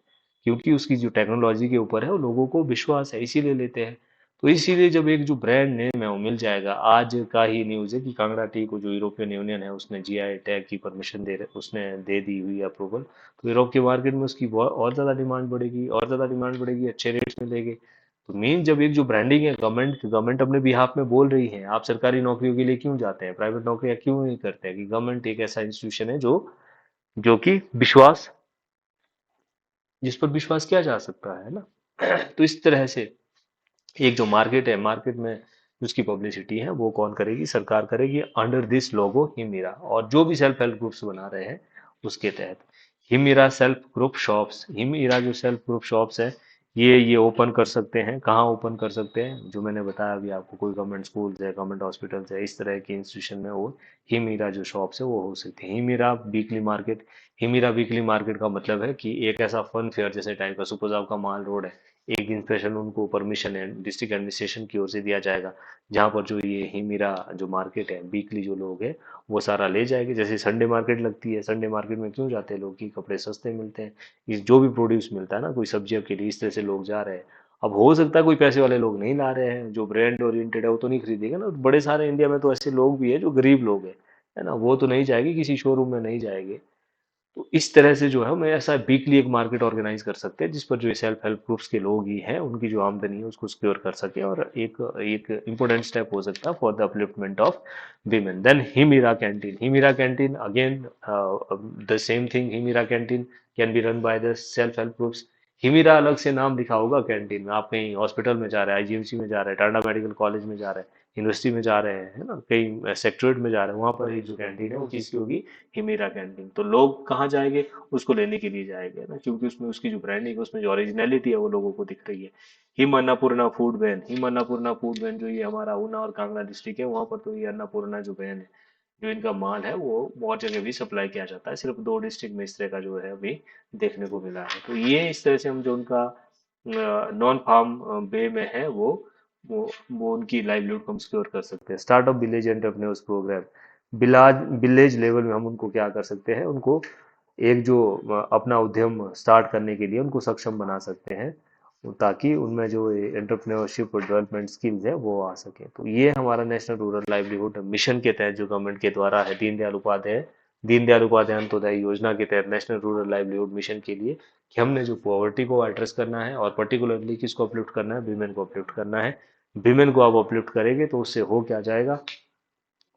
क्योंकि उसकी जो टेक्नोलॉजी के ऊपर है वो लोगों को विश्वास है, इसीलिए लेते हैं। तो इसीलिए जब एक जो ब्रांड नेम है वो मिल जाएगा, आज का ही न्यूज़ है कि कांगड़ा टी को जो यूरोपियन यूनियन है उसने जीआई टैग की परमिशन उसने दे दी हुई अप्रूवल। तो यूरोप के मार्केट में उसकी और ज़्यादा डिमांड बढ़ेगी, और ज़्यादा डिमांड बढ़ेगी, अच्छे रेट्स मिलेंगे। तो मेन जब एक जो ब्रांडिंग है, गवर्नमेंट गवर्नमेंट अपने बिहाफ में बोल रही है, आप सरकारी नौकरियों के लिए क्यों जाते हैं, प्राइवेट नौकरियां क्यों नहीं करते हैं, कि गवर्नमेंट एक ऐसा इंस्टीट्यूशन है जो जो कि विश्वास, जिस पर विश्वास किया जा सकता है ना। तो इस तरह से एक जो मार्केट है, मार्केट में उसकी पब्लिसिटी है वो कौन करेगी, सरकार करेगी, अंडर दिस लोगो हिमीरा, और जो भी सेल्फ हेल्प ग्रुप्स बना रहे हैं उसके तहत। हिमीरा सेल्फ ग्रुप शॉप्स, हिमीरा जो सेल्फ ग्रुप शॉप्स है ये ओपन कर सकते हैं, कहाँ ओपन कर सकते हैं, जो मैंने बताया अभी आपको, कोई गवर्नमेंट स्कूल्स है, गवर्नमेंट हॉस्पिटल्स है, इस तरह के इंस्टीट्यूशन में वो हिमीरा जो शॉप्स है वो हो सकती है। हिमीरा वीकली मार्केट, हिमीरा वीकली मार्केट का मतलब है कि एक ऐसा फन फेयर जैसे टाइप का, सपोज आपका माल रोड है, एक दिन स्पेशल उनको परमिशन है डिस्ट्रिक्ट एडमिनिस्ट्रेशन की ओर से दिया जाएगा, जहाँ पर जो ये हिमीरा जो मार्केट है, वीकली जो लोग हैं वो सारा ले जाएंगे। जैसे संडे मार्केट लगती है, संडे मार्केट में क्यों जाते हैं लोग, कि कपड़े सस्ते मिलते हैं, इस जो भी प्रोड्यूस मिलता है ना, कोई सब्जियों के लिए, इस तरह से लोग जा रहे हैं। अब हो सकता है कोई पैसे वाले लोग नहीं ला रहे हैं, जो ब्रांड ओरिएंटेड है वो तो नहीं खरीदेगा ना, बड़े सारे इंडिया में तो ऐसे लोग भी है जो गरीब लोग हैं, है ना, वो तो नहीं जाएंगे, किसी शोरूम में नहीं जाएंगे। तो इस तरह से जो है हम ऐसा वीकली एक मार्केट ऑर्गेनाइज कर सकते हैं, जिस पर जो सेल्फ हेल्प ग्रुप्स के लोग ही हैं उनकी जो आमदनी है उसको सिक्योर कर सके, और एक एक इम्पोर्टेंट स्टेप हो सकता है for the upliftment of women. Then Himira canteen, Himira canteen again the same thing, Himira canteen can be run by the self help groups. Himira अलग से नाम लिखा होगा कैंटीन में, आप कहीं हॉस्पिटल में जा रहे हैं, आईजीएमसी में जा रहे हैं, टाटा मेडिकल कॉलेज में जा रहे हैं, यूनिवर्सिटी में जा रहे हैं, है ना, कहीं सेक्टरेट में जा रहे हैं, वहां पर एक जो कैंटीन है वो किसकी होगी, हिमेरा कैंटीन। तो लोग कहाँ जाएंगे, उसको लेने के लिए जाएंगे ना, क्योंकि उसमें उसकी जो ब्रांडिंग है, उसमें जो ओरिजिनलिटी है वो लोगों को दिख रही है। Him Annapurna food van, Him Annapurna food van जो ये हमारा ऊना और कांगड़ा डिस्ट्रिक्ट है वहां पर, तो ये अन्नपूर्णा जो वैन है जो इनका माल है वो बहुत जगह भी सप्लाई किया जाता है, सिर्फ 2 डिस्ट्रिक्ट में इस तरह का जो है अभी देखने को मिला है। तो ये इस तरह से हम जो उनका नॉन फार्म वे में है वो उनकी लाइवलीहुड को हम सिक्योर कर सकते हैं। Startup village entrepreneurs program, village village level में हम उनको क्या कर सकते हैं, उनको एक जो अपना उद्यम स्टार्ट करने के लिए उनको सक्षम बना सकते हैं, ताकि उनमें जो एंटरप्रेन्योरशिप और डेवलपमेंट स्किल्स है वो आ सके। तो ये हमारा नेशनल रूरल लाइवलीहुड मिशन के तहत जो गवर्नमेंट के द्वारा है, दीनदयाल उपाध्याय अंत्योदय योजना के तहत नेशनल रूरल लाइवलीहुड मिशन के लिए, कि हमने जो पॉवर्टी को एड्रेस करना है और पर्टिकुलरली किसको अपलिफ्ट करना है, वीमेन को अपलिफ्ट करना है। वीमेन को आप अपलिफ्ट करेंगे तो उससे हो क्या जाएगा,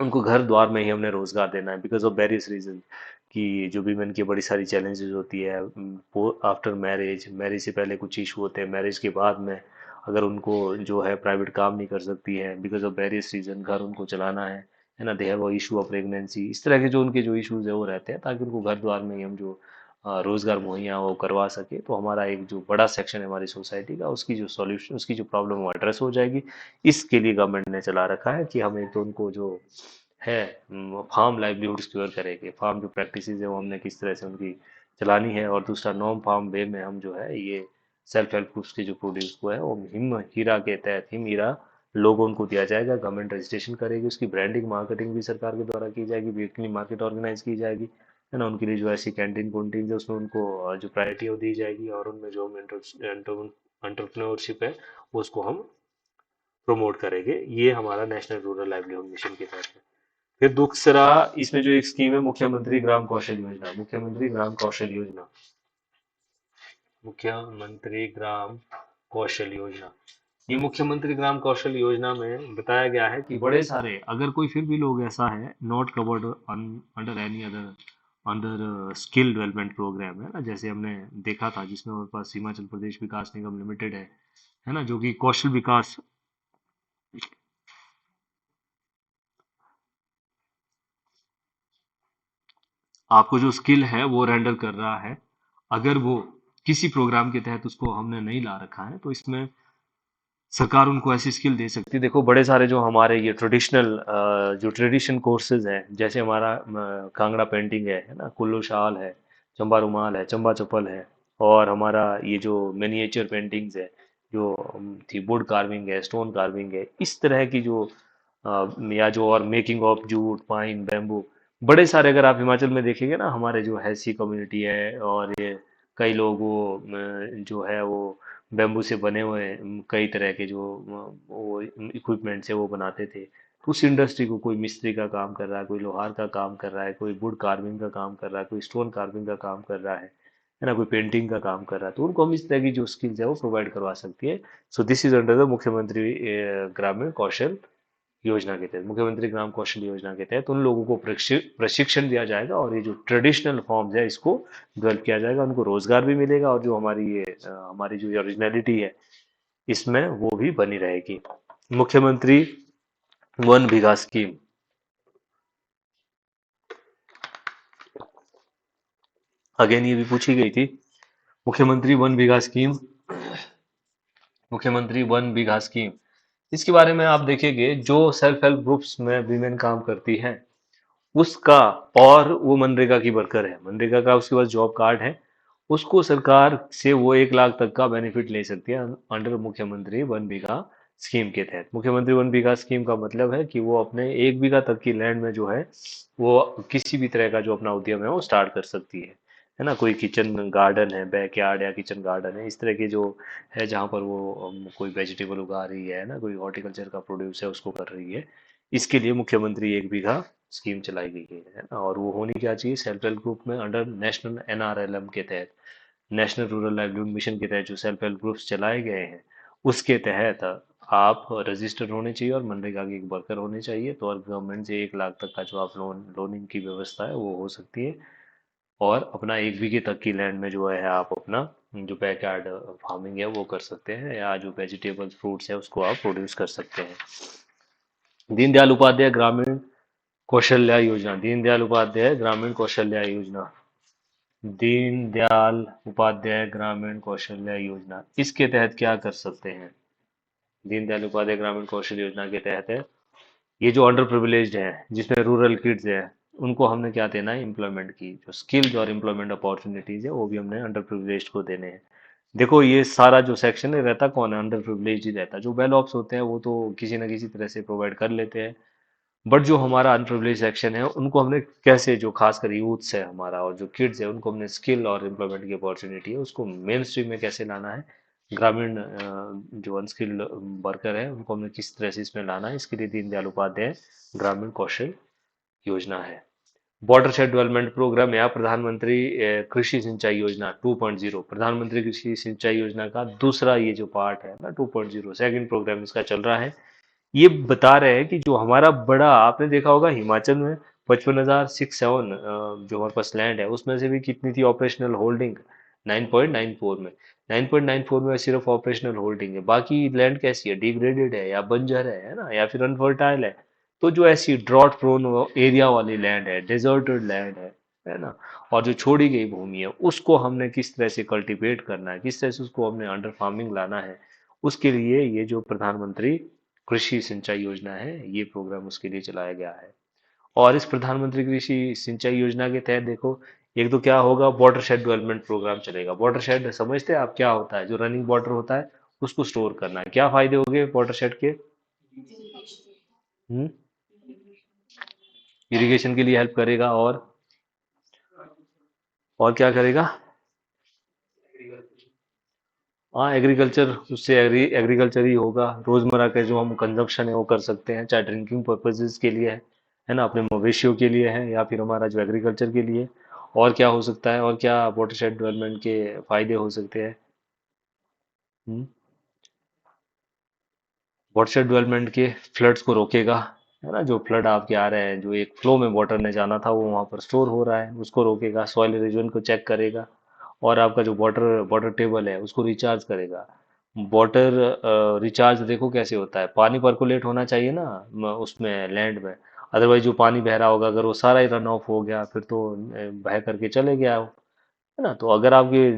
उनको घर द्वार में ही हमने रोजगार देना है, बिकॉज ऑफ वेरियस रीजन, कि जो वीमेन की बड़ी सारी चैलेंजेस होती है आफ्टर मैरिज, मैरिज से पहले कुछ इशू होते हैं, मैरिज के बाद में अगर उनको जो है प्राइवेट काम नहीं कर सकती है बिकॉज ऑफ वेरियस रीजन, घर उनको चलाना है ना, they have issue of pregnancy, इस तरह के जो उनके जो इश्यूज है वो रहते हैं, ताकि उनको घर द्वार में ही हम जो रोजगार मुहैया वो करवा सके। तो हमारा एक जो बड़ा सेक्शन है हमारी सोसाइटी का, उसकी जो सॉल्यूशन, उसकी जो प्रॉब्लम वो एड्रेस हो जाएगी। इसके लिए गवर्नमेंट ने चला रखा है कि हम एक तो उनको जो है फार्म लाइवलीहुड सिक्योर करेंगे, फार्म जो प्रैक्टिसेस है वो हमने किस तरह से उनकी चलानी है, और दूसरा नॉन फार्म वे में हम जो है ये सेल्फ हेल्प ग्रुप्स की जो प्रोड्यूस को है वो हिम हीरा के तहत, हिम हीरा लोगो उनको दिया जाएगा, गवर्नमेंट रजिस्ट्रेशन करेगी, उसकी ब्रांडिंग मार्केटिंग भी सरकार के द्वारा की जाएगी, वीकली मार्केट ऑर्गेनाइज की जाएगी, है ना, उनके लिए जो ऐसी कैंटीन कुंटीन जो उसमें उनको जो प्रायोरिटी है वो दी जाएगी, और उनमें जो एंटरप्रेन्योरशिप है वो उसको हम प्रमोट करेंगे। ये हमारा नेशनल रूरल लाइवलीहुड मिशन के तहत है। फिर दूसरा इसमें जो एक स्कीम है, मुख्यमंत्री ग्राम कौशल योजना, मुख्यमंत्री ग्राम कौशल योजना, मुख्यमंत्री ग्राम कौशल योजना। ये मुख्यमंत्री ग्राम कौशल योजना में बताया गया है कि बड़े सारे, अगर कोई फिर भी लोग ऐसा है not covered under any other under skill development program, है ना, जैसे हमने देखा था जिसमें हमारे पास हिमाचल प्रदेश विकास निगम लिमिटेड है ना, जो कि कौशल विकास, आपको जो स्किल है वो रेंडर कर रहा है, अगर वो किसी प्रोग्राम के तहत उसको हमने नहीं ला रखा है तो इसमें सरकार उनको ऐसी स्किल दे सकती है। देखो बड़े सारे जो हमारे ये ट्रेडिशनल जो ट्रेडिशन कोर्सेज हैं, जैसे हमारा कांगड़ा पेंटिंग है ना, कुल्लू शाल है, चंबा रुमाल है, चंबा चप्पल है, और हमारा ये जो मिनिएचर पेंटिंग्स है, जो थी वुड कार्विंग है, स्टोन कार्विंग है, इस तरह की जो या जो और making of jute, pine, bamboo, बड़े सारे, अगर आप हिमाचल में देखेंगे ना, हमारे जो हैसी कम्युनिटी है, और ये कई लोग वो जो है वो बेम्बू से बने हुए कई तरह के जो वो इक्विपमेंट्स है वो बनाते थे। उस इंडस्ट्री को कोई मिस्त्री का काम कर रहा है, कोई लोहार का काम कर रहा है, कोई वुड कार्विंग का काम कर रहा है, कोई स्टोन कार्विंग का काम कर रहा है ना, कोई पेंटिंग का काम कर रहा है, तो उनको हम इस तरह की जो स्किल्स है वो प्रोवाइड करवा सकती है। So this is under the मुख्यमंत्री ग्रामीण कौशल योजना के तहत, मुख्यमंत्री ग्राम कौशल योजना के तहत उन लोगों को प्रशिक्षण दिया जाएगा, और ये जो ट्रेडिशनल फॉर्म्स है इसको डेवलप किया जाएगा, उनको रोजगार भी मिलेगा, और जो हमारी ये हमारी जो ओरिजिनलिटी है इसमें वो भी बनी रहेगी। मुख्यमंत्री 1 बीघा स्कीम, अगेन ये भी पूछी गई थी। मुख्यमंत्री 1 बीघा स्कीम, मुख्यमंत्री 1 बीघा स्कीम, इसके बारे में आप देखेंगे जो सेल्फ हेल्प ग्रुप्स में वीमेन काम करती हैं उसका, और वो मनरेगा की वर्कर है, मनरेगा का उसके पास जॉब कार्ड है, उसको सरकार से वो 1 लाख तक का बेनिफिट ले सकती है अंडर मुख्यमंत्री 1 बीघा स्कीम के तहत। मुख्यमंत्री 1 बीघा स्कीम का मतलब है कि वो अपने 1 बीघा तक की लैंड में जो है वो किसी भी तरह का जो अपना उद्यम है वो स्टार्ट कर सकती है ना, कोई किचन गार्डन है, बैकयार्ड या किचन गार्डन है, इस तरह के जो है जहाँ पर वो कोई वेजिटेबल उगा रही है ना, कोई हॉर्टिकल्चर का प्रोड्यूस है उसको कर रही है, इसके लिए मुख्यमंत्री 1 बीघा स्कीम चलाई गई है ना, और वो होनी क्या चाहिए, सेल्फ हेल्प ग्रुप में अंडर नेशनल NRLM के तहत, नेशनल रूरल लाइवलीहुड मिशन के तहत जो सेल्फ हेल्प ग्रुप्स चलाए गए हैं उसके तहत आप रजिस्टर होने चाहिए और मनरेगा के एक वर्कर होने चाहिए, तो और गवर्नमेंट से 1 लाख तक का जो आप लोनिंग की व्यवस्था है वो हो सकती है, और अपना 1 बीघे तक की लैंड में जो है आप अपना जो बैकयार्ड फार्मिंग है वो कर सकते हैं, या जो वेजिटेबल्स फ्रूट्स है उसको आप प्रोड्यूस कर सकते हैं। दीनदयाल उपाध्याय ग्रामीण कौशल्या योजना, दीनदयाल उपाध्याय ग्रामीण कौशल्या योजना, दीनदयाल उपाध्याय ग्रामीण कौशल्या योजना, इसके तहत क्या कर सकते हैं, दीनदयाल उपाध्याय ग्रामीण कौशल योजना के तहत है ये जो अंडर प्रिविलेज्ड है, जिसमें रूरल किड्स है, उनको हमने क्या देना है, एम्प्लॉयमेंट की जो स्किल्स और एम्प्लॉयमेंट अपॉर्चुनिटीज है वो भी हमने अंडर प्रिविलेज्ड को देने हैं। देखो ये सारा जो सेक्शन है रहता कौन है, अंडर प्रिविलेज ही रहता है। जो वेल ऑफ्स होते हैं वो तो किसी ना किसी तरह से प्रोवाइड कर लेते हैं, बट जो हमारा अनप्रिविलेज सेक्शन है उनको हमने कैसे, जो खासकर यूथ्स है हमारा और जो किड्स है, उनको हमने स्किल और एम्प्लॉयमेंट की अपॉर्चुनिटी है उसको मेन स्ट्रीम में कैसे लाना है, ग्रामीण जो अनस्किल्ड वर्कर है उनको हमने किस तरह से इसमें लाना है, इसके लिए दीनदयाल उपाध्याय ग्रामीण कौशल योजना है। वाटर शेड डेवलपमेंट प्रोग्राम या प्रधानमंत्री कृषि सिंचाई योजना 2.0, प्रधानमंत्री कृषि सिंचाई योजना का दूसरा ये जो पार्ट है ना 2.0, सेकंड प्रोग्राम इसका चल रहा है। ये बता रहे हैं कि जो हमारा बड़ा, आपने देखा होगा हिमाचल में 55,607 जो हमारे पास लैंड है उसमें से भी कितनी थी ऑपरेशनल होल्डिंग, 9.94 में, 9.94 में सिर्फ ऑपरेशनल होल्डिंग है, बाकी लैंड कैसी है, डिग्रेडेड है या बंजर है ना, या फिर अनफर्टाइल है। तो जो ऐसी ड्रॉट प्रोन एरिया वाली लैंड है, डेजर्टेड लैंड है ना, और जो छोड़ी गई भूमि है उसको हमने किस तरह से कल्टीवेट करना है, किस तरह से उसको हमने अंडर फार्मिंग लाना है, उसके लिए ये जो प्रधानमंत्री कृषि सिंचाई योजना है ये प्रोग्राम उसके लिए चलाया गया है। और इस प्रधानमंत्री कृषि सिंचाई योजना के तहत देखो, एक तो क्या होगा, वाटर शेड डेवलपमेंट प्रोग्राम चलेगा। वाटर शेड समझते हैं आप क्या होता है, जो रनिंग वाटर होता है उसको स्टोर करना है। क्या फायदे हो गए वाटर शेड के? हम्म, इरिगेशन के लिए हेल्प करेगा, और क्या करेगा? हाँ एग्रीकल्चर, उससे एग्रीकल्चर ही होगा, रोजमर्रा के जो हम कंजप्शन है वो कर सकते हैं, चाहे ड्रिंकिंग पर्पसेस के लिए है ना, अपने मवेशियों के लिए है, या फिर हमारा जो एग्रीकल्चर के लिए। और क्या हो सकता है, और क्या वाटरशेड डेवलपमेंट के फायदे हो सकते हैं? वाटरशेड डेवलपमेंट के फ्लड्स को रोकेगा, है ना, जो फ्लड आपके आ रहे हैं, जो एक फ्लो में वाटर ने जाना था वो वहां पर स्टोर हो रहा है उसको रोकेगा, सॉइल इरोजन को चेक करेगा, और आपका जो वाटर वाटर टेबल है उसको रिचार्ज करेगा। वाटर रिचार्ज देखो कैसे होता है, पानी परकोलेट होना चाहिए ना उसमें लैंड में, अदरवाइज जो पानी बह रहा होगा अगर वो सारा ही रन ऑफ हो गया फिर तो बह करके चले गया, है ना। तो अगर आपके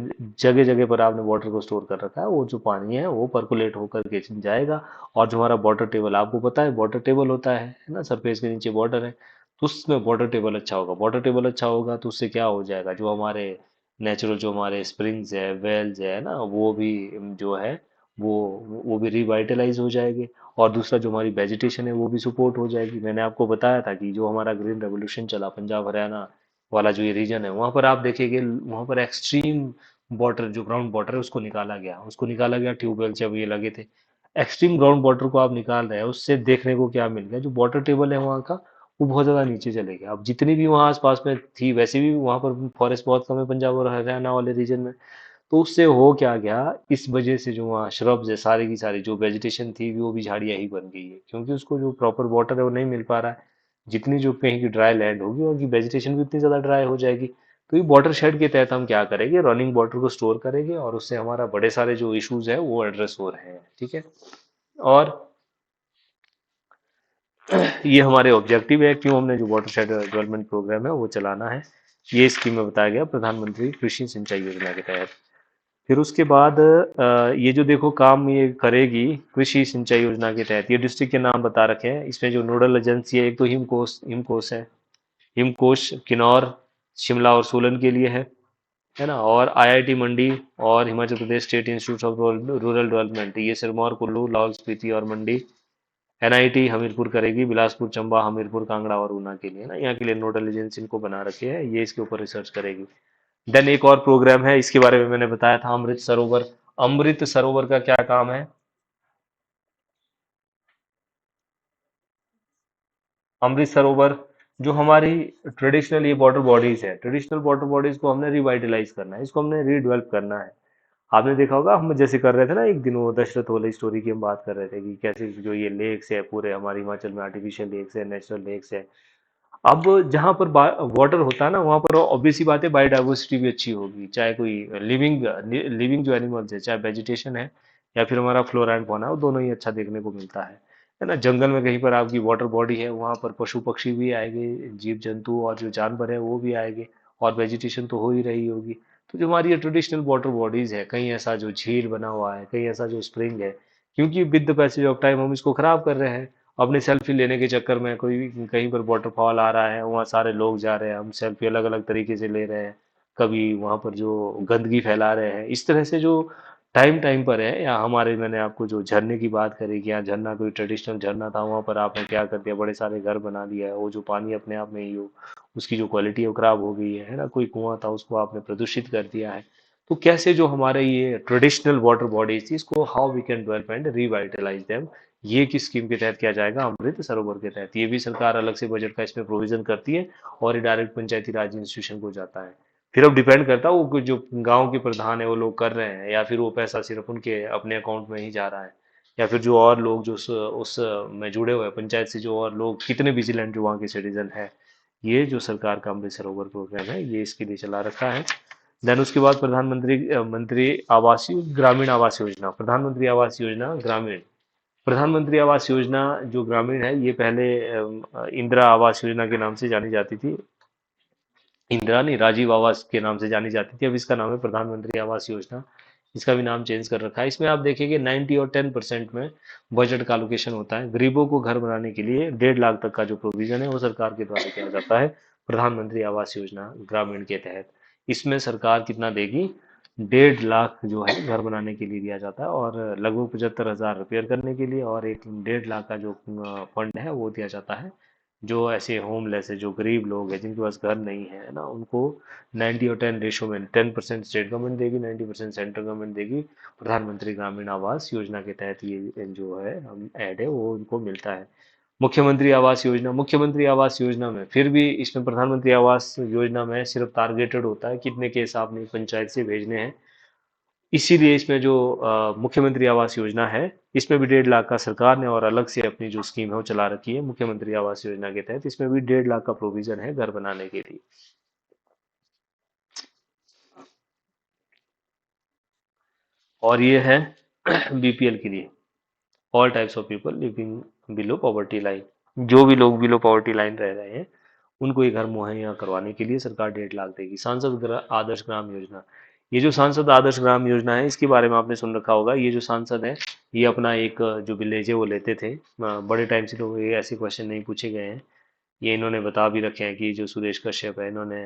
जगह जगह पर आपने वाटर को स्टोर कर रखा है, वो जो पानी है वो परकोलेट होकर के जाएगा। और जो हमारा वाटर टेबल, आपको पता है वाटर टेबल होता है ना, सरफेस के नीचे वाटर है, तो उसमें वाटर टेबल अच्छा होगा, वाटर टेबल अच्छा होगा तो उससे क्या हो जाएगा, जो हमारे नेचुरल जो हमारे स्प्रिंग्स है, वेल्स है ना, वो भी जो है वो वो भी रिवाइटलाइज हो जाएंगे। और दूसरा जो हमारी वेजिटेशन है वो भी सपोर्ट हो जाएगी। मैंने आपको बताया था कि जो हमारा ग्रीन रेवोल्यूशन चला पंजाब हरियाणा वाला जो ये रीजन है, वहां पर आप देखेंगे वहां पर एक्सट्रीम वाटर, जो ग्राउंड वाटर है उसको निकाला गया ट्यूबवेल जब ये लगे थे। एक्सट्रीम ग्राउंड वाटर को आप निकाल रहे हैं, उससे देखने को क्या मिल गया, जो वाटर टेबल है वहाँ का वो बहुत ज्यादा नीचे चले गया। अब जितनी भी वहाँ आसपास में थी, वैसे भी वहाँ पर फॉरेस्ट बहुत कम है पंजाब और हरियाणा वाले रीजन में, तो उससे हो क्या गया, इस वजह से जो वहाँ श्रब्स है सारी की सारी जो वेजिटेशन थी वो भी झाड़ियाँ ही बन गई है, क्योंकि उसको जो प्रॉपर वाटर है वो नहीं मिल पा रहा है। जितनी जो कहीं की ड्राई लैंड होगी उनकी वेजिटेशन भी उतनी ज़्यादा ड्राई हो जाएगी। तो ये वाटर शेड के तहत हम क्या करेंगे, रनिंग वाटर को स्टोर करेंगे और उससे हमारा बड़े सारे जो इश्यूज है वो एड्रेस हो रहे हैं, ठीक है। और ये हमारे ऑब्जेक्टिव है, क्यों हमने जो वाटर शेड डेवलपमेंट प्रोग्राम है वो चलाना है, ये स्कीम में बताया गया प्रधानमंत्री कृषि सिंचाई योजना के तहत। फिर उसके बाद ये जो देखो काम ये करेगी कृषि सिंचाई योजना के तहत, ये डिस्ट्रिक्ट के नाम बता रखे हैं, इसमें जो नोडल एजेंसी है एक तो हिमकोश है, हिमकोश किन्नौर, शिमला और सोलन के लिए है ना, और आईआईटी मंडी और Himachal Pradesh state institute of rural development ये सिरमौर, कुल्लू, लाहौल स्पीति और मंडी। एनआईटी हमीरपुर करेगी, बिलासपुर, चंबा, हमीरपुर, कांगड़ा और ऊना के लिए ना, यहाँ के लिए नोडल एजेंसी इनको बना रखे हैं, ये इसके ऊपर रिसर्च करेगी। देन एक और प्रोग्राम है, इसके बारे में मैंने बताया था, अमृत सरोवर। अमृत सरोवर का क्या काम है? अमृत सरोवर जो हमारी ट्रेडिशनल ये वाटर बॉडीज है, ट्रेडिशनल वाटर बॉडीज को हमने रिवाइटलाइज करना है, इसको हमने रीडेवलप करना है। आपने देखा होगा हम जैसे कर रहे थे ना एक दिन, वो दशरथ वाली स्टोरी की हम बात कर रहे थे कि कैसे जो ये लेक्स है पूरे हमारे हिमाचल में, आर्टिफिशियल लेक्स है, नेचुरल लेक्स है। अब जहाँ पर वाटर होता है ना वहाँ पर ऑब्वियस सी बात है बायोडाइवर्सिटी भी अच्छी होगी, चाहे कोई लिविंग लिविंग जो एनिमल्स है, चाहे वेजिटेशन है या फिर हमारा फ्लोरा एंड फौना, वो दोनों ही अच्छा देखने को मिलता है ना। जंगल में कहीं पर आपकी वाटर बॉडी है वहाँ पर पशु पक्षी भी आएंगे, जीव जंतु और जो जानवर है वो भी आएंगे, और वेजिटेशन तो हो ही रही होगी। तो जो हमारी ये ट्रेडिशनल वाटर बॉडीज है, कहीं ऐसा जो झील बना हुआ है, कहीं ऐसा जो स्प्रिंग है, क्योंकि with the passage of time हम इसको खराब कर रहे हैं। अपने सेल्फी लेने के चक्कर में कोई भी कहीं पर वाटरफॉल आ रहा है, वहाँ सारे लोग जा रहे हैं, हम सेल्फी अलग अलग तरीके से ले रहे हैं, कभी वहाँ पर जो गंदगी फैला रहे हैं, इस तरह से जो टाइम टाइम पर है। या हमारे, मैंने आपको जो झरने की बात करी कि यहाँ झरना कोई ट्रेडिशनल झरना था, वहाँ पर आपने क्या कर दिया, बड़े सारे घर बना दिया है, वो जो पानी अपने आप में ही उसकी जो क्वालिटी है वो खराब हो गई है ना। कोई कुआं था उसको आपने प्रदूषित कर दिया है। तो कैसे जो हमारे ये ट्रेडिशनल वाटर बॉडीज थी, इसको how we can develop and revitalise them, ये किस स्कीम के तहत किया जाएगा, अमृत सरोवर के तहत। ये भी सरकार अलग से बजट का इसमें प्रोविजन करती है, और ये डायरेक्ट पंचायती राज इंस्टीट्यूशन को जाता है। फिर अब डिपेंड करता है वो जो गांव के प्रधान है वो लोग कर रहे हैं, या फिर वो पैसा सिर्फ उनके अपने अकाउंट में ही जा रहा है, या फिर जो और लोग जो उस में जुड़े हुए हैं पंचायत से, जो और लोग कितने विजिलेंट जो वहाँ के सिटीजन है। ये जो सरकार का अमृत सरोवर प्रोग्राम है, ये इसके लिए चला रखा है। देन उसके बाद प्रधानमंत्री मंत्री आवास ग्रामीण आवास योजना, प्रधानमंत्री आवास योजना ग्रामीण। प्रधानमंत्री आवास योजना जो ग्रामीण है, ये पहले इंदिरा आवास योजना के नाम से जानी जाती थी। इंदिरा नहीं, राजीव आवास के नाम से जानी जाती थी, अब इसका नाम है प्रधानमंत्री आवास योजना। इसका भी नाम चेंज कर रखा है। इसमें आप देखेंगे 90 और 10% में बजट का एलोकेशन होता है। गरीबों को घर बनाने के लिए 1.5 लाख तक का जो प्रोविजन है वो सरकार के द्वारा किया जाता है प्रधानमंत्री आवास योजना ग्रामीण के तहत। इसमें सरकार कितना देगी, 1.5 लाख जो है घर बनाने के लिए दिया जाता है, और लगभग 75,000 रिपेयर करने के लिए, और एक 1.5 लाख का जो फंड है वो दिया जाता है जो ऐसे होमलेस है, जो गरीब लोग हैं जिनके पास घर नहीं है ना, उनको 90 और 10 रेशो में 10% स्टेट गवर्नमेंट देगी, 90% सेंट्रल गवर्नमेंट देगी। प्रधानमंत्री ग्रामीण आवास योजना के तहत ये जो है हम ऐड है वो उनको मिलता है। मुख्यमंत्री आवास योजना, मुख्यमंत्री आवास योजना में फिर भी, इसमें प्रधानमंत्री आवास योजना में सिर्फ टारगेटेड होता है कितने केस आपने पंचायत से भेजने हैं। इसीलिए इसमें जो मुख्यमंत्री आवास योजना है, इसमें भी 1.5 लाख का सरकार ने और अलग से अपनी जो स्कीम है वो चला रखी है मुख्यमंत्री आवास योजना के तहत। इसमें भी 1.5 लाख का प्रोविजन है घर बनाने के लिए। और ये है बीपीएल के लिए, all types of people living below poverty line. जो भी लोग बिलो पॉवर्टी लाइन रह रहे हैं उनको ये घर मुहैया करवाने के लिए सरकार 1.5 लाख देगी। आदर्श ग्राम योजना, ये जो सांसद आदर्श ग्राम योजना है, इसके बारे में आपने सुन रखा होगा। ये जो सांसद है, ये अपना एक जो विलेज है वो लेते थे। बड़े टाइम से तो ये ऐसे क्वेश्चन नहीं पूछे गए हैं। ये इन्होंने बता भी रखे हैं कि जो सुरेश कश्यप है, इन्होंने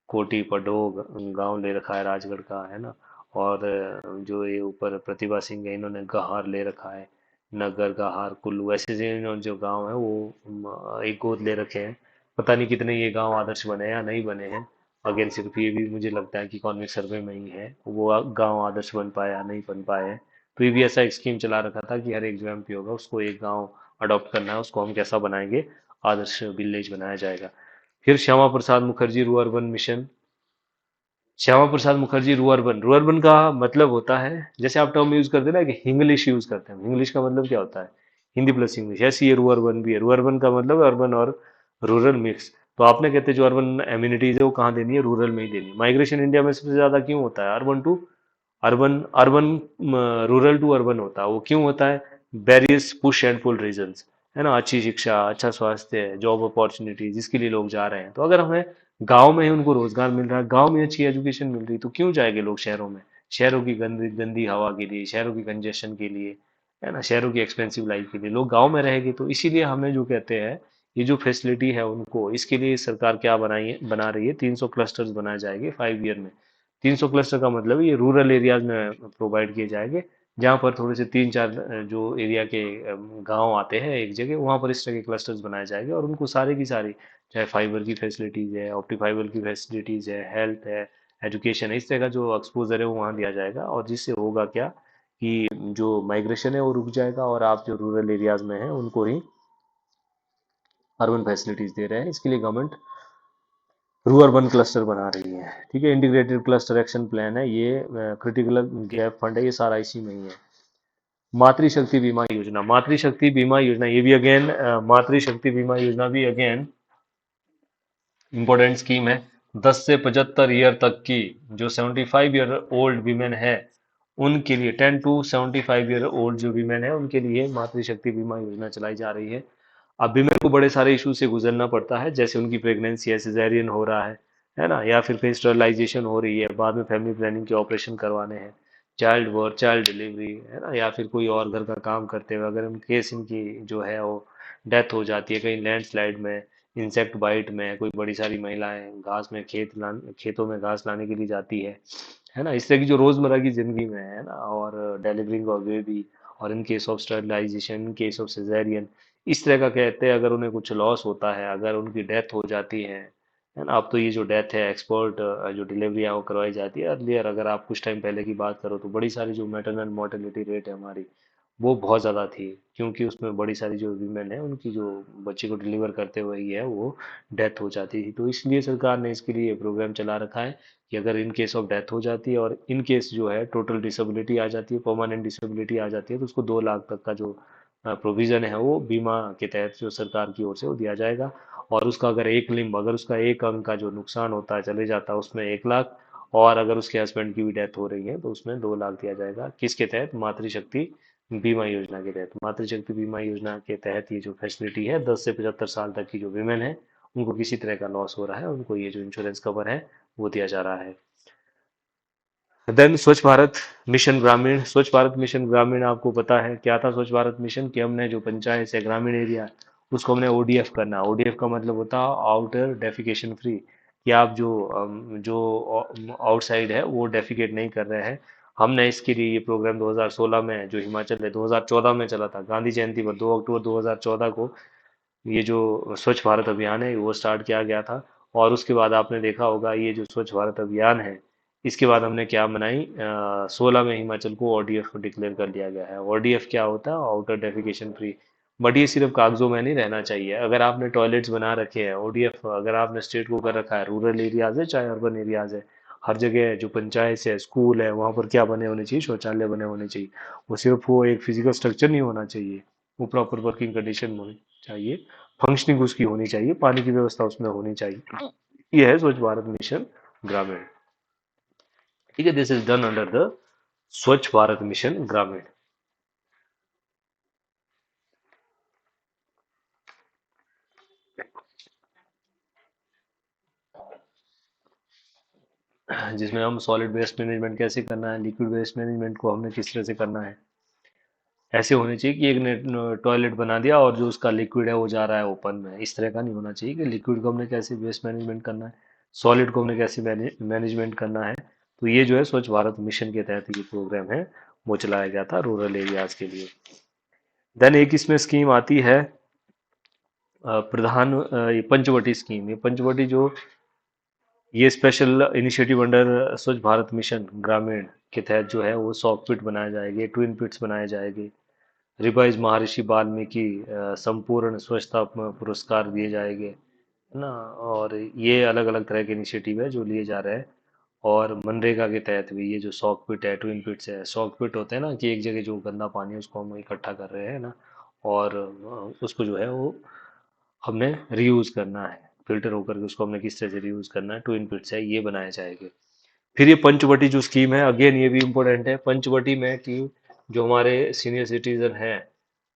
कोटी पडोग गांव ले रखा है राजगढ़ का, है ना। और जो ये ऊपर प्रतिभा सिंह है, इन्होंने गहार ले रखा है, नगर गहार कुल्लू, ऐसे जो इन्होंने जो गांव है वो एक गोद ले रखे हैं। पता नहीं कितने ये गांव आदर्श बने हैं या नहीं बने हैं। अगेन सिर्फ ये भी मुझे लगता है कि इकोनॉमिक सर्वे में ही है वो गांव आदर्श बन पाया या नहीं बन पाए हैं। तो ये भी ऐसा एक स्कीम चला रखा था कि हर एक जो एमपी होगा उसको एक गांव अडॉप्ट करना है, उसको हम कैसा बनाएंगे, आदर्श विलेज बनाया जाएगा। फिर श्यामा प्रसाद मुखर्जी रू अर्बन मिशन। श्यामा प्रसाद मुखर्जी रू अर्बन का मतलब होता है, जैसे आप टर्म यूज करते हैं ना कि इंग्लिश यूज करते हैं, इंग्लिश का मतलब क्या होता है, हिंदी प्लस इंग्लिश। ऐसे ये रू अर्बन भी है। रू अर्बन का मतलब अर्बन और रूरल मिक्स। तो आपने कहते हैं जो अर्बन एम्यूनिटीज है वो कहाँ देनी है, रूरल में ही देनी है। माइग्रेशन इंडिया में सबसे ज्यादा क्यों होता है, urban to urban, urban rural to urban होता है। वो क्यों होता है, various push and pull reasons, है ना। अच्छी शिक्षा, अच्छा स्वास्थ्य, जॉब अपॉर्चुनिटीज, जिसके लिए लोग जा रहे हैं। तो अगर हमें गांव में ही उनको रोजगार मिल रहा है, गांव में अच्छी एजुकेशन मिल रही है, तो क्यों जाएंगे लोग शहरों में, शहरों की गंदी गंदी हवा के लिए, शहरों की कंजेशन के लिए, है ना, शहरों की एक्सपेंसिव लाइफ के लिए लोग गांव में रहेंगे। तो इसीलिए हमें जो कहते हैं, ये जो फैसिलिटी है उनको, इसके लिए सरकार क्या बना रही है, 300 क्लस्टर्स बनाए जाएंगे 5 ईयर में। 300 क्लस्टर का मतलब ये रूरल एरियाज में प्रोवाइड किए जाएंगे, जहाँ पर थोड़े से 3-4 जो एरिया के गांव आते हैं एक जगह, वहाँ पर इस तरह के क्लस्टर्स बनाए जाएंगे, और उनको सारे की सारी, चाहे फाइबर की फैसिलिटीज़ है, ऑप्टिक फाइबर की फैसिलिटीज़ है, हेल्थ है, एजुकेशन है, इस तरह का जो एक्सपोजर है वो वहाँ दिया जाएगा। और जिससे होगा क्या कि जो माइग्रेशन है वो रुक जाएगा, और आप जो रूरल एरियाज में हैं उनको ही अर्बन फैसिलिटीज़ दे रहे हैं। इसके लिए गवर्नमेंट रू अर्बन क्लस्टर बना रही है। ठीक है, इंटीग्रेटेड क्लस्टर एक्शन प्लान है ये, क्रिटिकल गैप फंड है, ये सारा इसी में ही है। मातृशक्ति बीमा योजना, मातृशक्ति बीमा योजना ये भी अगेन, मातृशक्ति बीमा योजना भी अगेन इंपॉर्टेंट स्कीम है। 10 से 75 ईयर तक की जो 75 ईयर ओल्ड वीमेन है उनके लिए, 10 to 75 ईयर ओल्ड जो वीमेन है उनके लिए मातृशक्ति बीमा योजना चलाई जा रही है। अब वीमेन को बड़े सारे इशू से गुजरना पड़ता है, जैसे उनकी प्रेगनेंसी है, सिजेरियन हो रहा है ना, या फिर कहीं स्टरलाइजेशन हो रही है, बाद में फैमिली प्लानिंग के ऑपरेशन करवाने हैं, चाइल्ड डिलीवरी है ना, या फिर कोई और घर का काम करते हुए अगर इन केस इनकी जो है वो डेथ हो जाती है कहीं लैंडस्लाइड में, इंसेक्ट बाइट में, कोई बड़ी सारी महिलाएं घास में खेतों में घास लाने के लिए जाती है ना, इस तरह की जो रोजमर्रा की जिंदगी में है ना, और डिलीवरिंग ऑफ बेबी, और in case of sterilisation, in case of caesarean, इस तरह का कहते हैं अगर उन्हें कुछ लॉस होता है, अगर उनकी डेथ हो जाती है ना। अब तो ये जो डेथ है एक्सपर्ट जो डिलीवरी है वो करवाई जाती है। अर्लियर अगर आप कुछ टाइम पहले की बात करो तो बड़ी सारी जो मैटरनल मोर्टेलिटी रेट है हमारी, वो बहुत ज़्यादा थी, क्योंकि उसमें बड़ी सारी जो वीमेन है उनकी जो बच्चे को डिलीवर करते हुए ही है वो डेथ हो जाती थी। तो इसलिए सरकार ने इसके लिए प्रोग्राम चला रखा है कि अगर इन केस ऑफ डेथ हो जाती है और इन केस जो है टोटल डिसेबिलिटी आ जाती है, परमानेंट डिसेबिलिटी आ जाती है, तो उसको 2 लाख तक का जो प्रोविजन है वो बीमा के तहत जो सरकार की ओर से वो दिया जाएगा। और उसका अगर एक लिम्ब, अगर उसका एक अंग का जो नुकसान होता है चले जाता है, उसमें 1 लाख, और अगर उसके हस्बैंड की भी डेथ हो रही है तो उसमें 2 लाख दिया जाएगा। किसके तहत? मातृशक्ति बीमा योजना के तहत। मातृशक्ति बीमा योजना के तहत ये जो फैसिलिटी है, 10 से 75 साल तक की जो विमेन है उनको किसी तरह का लॉस हो रहा है, उनको ये जो इंश्योरेंस कवर है वो दिया जा रहा है। देन स्वच्छ भारत मिशन ग्रामीण। स्वच्छ भारत मिशन ग्रामीण, आपको पता है क्या था स्वच्छ भारत मिशन? कि हमने जो पंचायत से ग्रामीण एरिया उसको हमने ओडीएफ करना। ओडीएफ का मतलब होता है आउटर डेफिकेशन फ्री, कि आप जो आउटसाइड है वो डेफिकेट नहीं कर रहे हैं। हमने इसके लिए ये प्रोग्राम 2016 में, जो हिमाचल में 2014 में चला था, गांधी जयंती पर 2 अक्टूबर 2014 को ये जो स्वच्छ भारत अभियान है वो स्टार्ट किया गया था। और उसके बाद आपने देखा होगा ये जो स्वच्छ भारत अभियान है, इसके बाद हमने क्या बनाई, 16 में हिमाचल को ओडीएफ डिक्लेयर कर दिया गया है। ओडीएफ क्या होता है? Outer defecation free. बट ये सिर्फ कागजों में नहीं रहना चाहिए। अगर आपने टॉयलेट्स बना रखे हैं, ओडीएफ अगर आपने स्टेट को कर रखा है, रूरल एरियाज है चाहे अर्बन एरियाज है, हर जगह जो पंचायत है, स्कूल है, वहाँ पर क्या बने होने चाहिए? शौचालय बने होने चाहिए। वो सिर्फ वो एक फिजिकल स्ट्रक्चर नहीं होना चाहिए, वो प्रॉपर वर्किंग कंडीशन होनी चाहिए, फंक्शनिंग उसकी होनी चाहिए, पानी की व्यवस्था उसमें होनी चाहिए। ये है स्वच्छ भारत मिशन ग्रामीण। ठीक है, this is done under the स्वच्छ भारत मिशन ग्रामीण। जिसमें हम सॉलिड वेस्ट मैनेजमेंट कैसे करना है, लिक्विड वेस्ट मैनेजमेंट को हमने किस तरह से करना है। ऐसे होने चाहिए कि एक ने टॉयलेट बना दिया और जो उसका लिक्विड है वो जा रहा है ओपन में, इस तरह का नहीं होना चाहिए। कि लिक्विड को हमने कैसे वेस्ट मैनेजमेंट करना है, सॉलिड को हमने कैसे मैनेजमेंट करना है। तो ये जो है स्वच्छ भारत मिशन के तहत ये प्रोग्राम है वो चलाया गया था रूरल एरियाज के लिए। देन एक इसमें स्कीम आती है ये पंचवटी स्कीम। ये पंचवटी जो ये स्पेशल इनिशिएटिव अंडर स्वच्छ भारत मिशन ग्रामीण के तहत जो है वो सॉक पिट बनाए जाएंगे, ट्विन पिट्स बनाए जाएंगे, रिवाइज महर्षि वाल्मीकि संपूर्ण स्वच्छता पुरस्कार दिए जाएंगे, है ना। और ये अलग अलग तरह के इनिशिएटिव है जो लिए जा रहे हैं। और मनरेगा के तहत भी ये जो सॉक पिट है, ट्विन पिट्स है, सॉक पिट होते हैं ना कि एक जगह जो गंदा पानी है उसको हम इकट्ठा कर रहे हैं ना, और उसको जो है वो हमने रीयूज करना है, फिल्टर होकर के उसको हमने किस तरह से रीयूज करना है, ट्विन पिट्स है ये बनाए जाएंगे। फिर ये पंचवटी जो स्कीम है, अगेन ये भी इम्पोर्टेंट है पंचवटी में, कि जो हमारे सीनियर सिटीजन हैं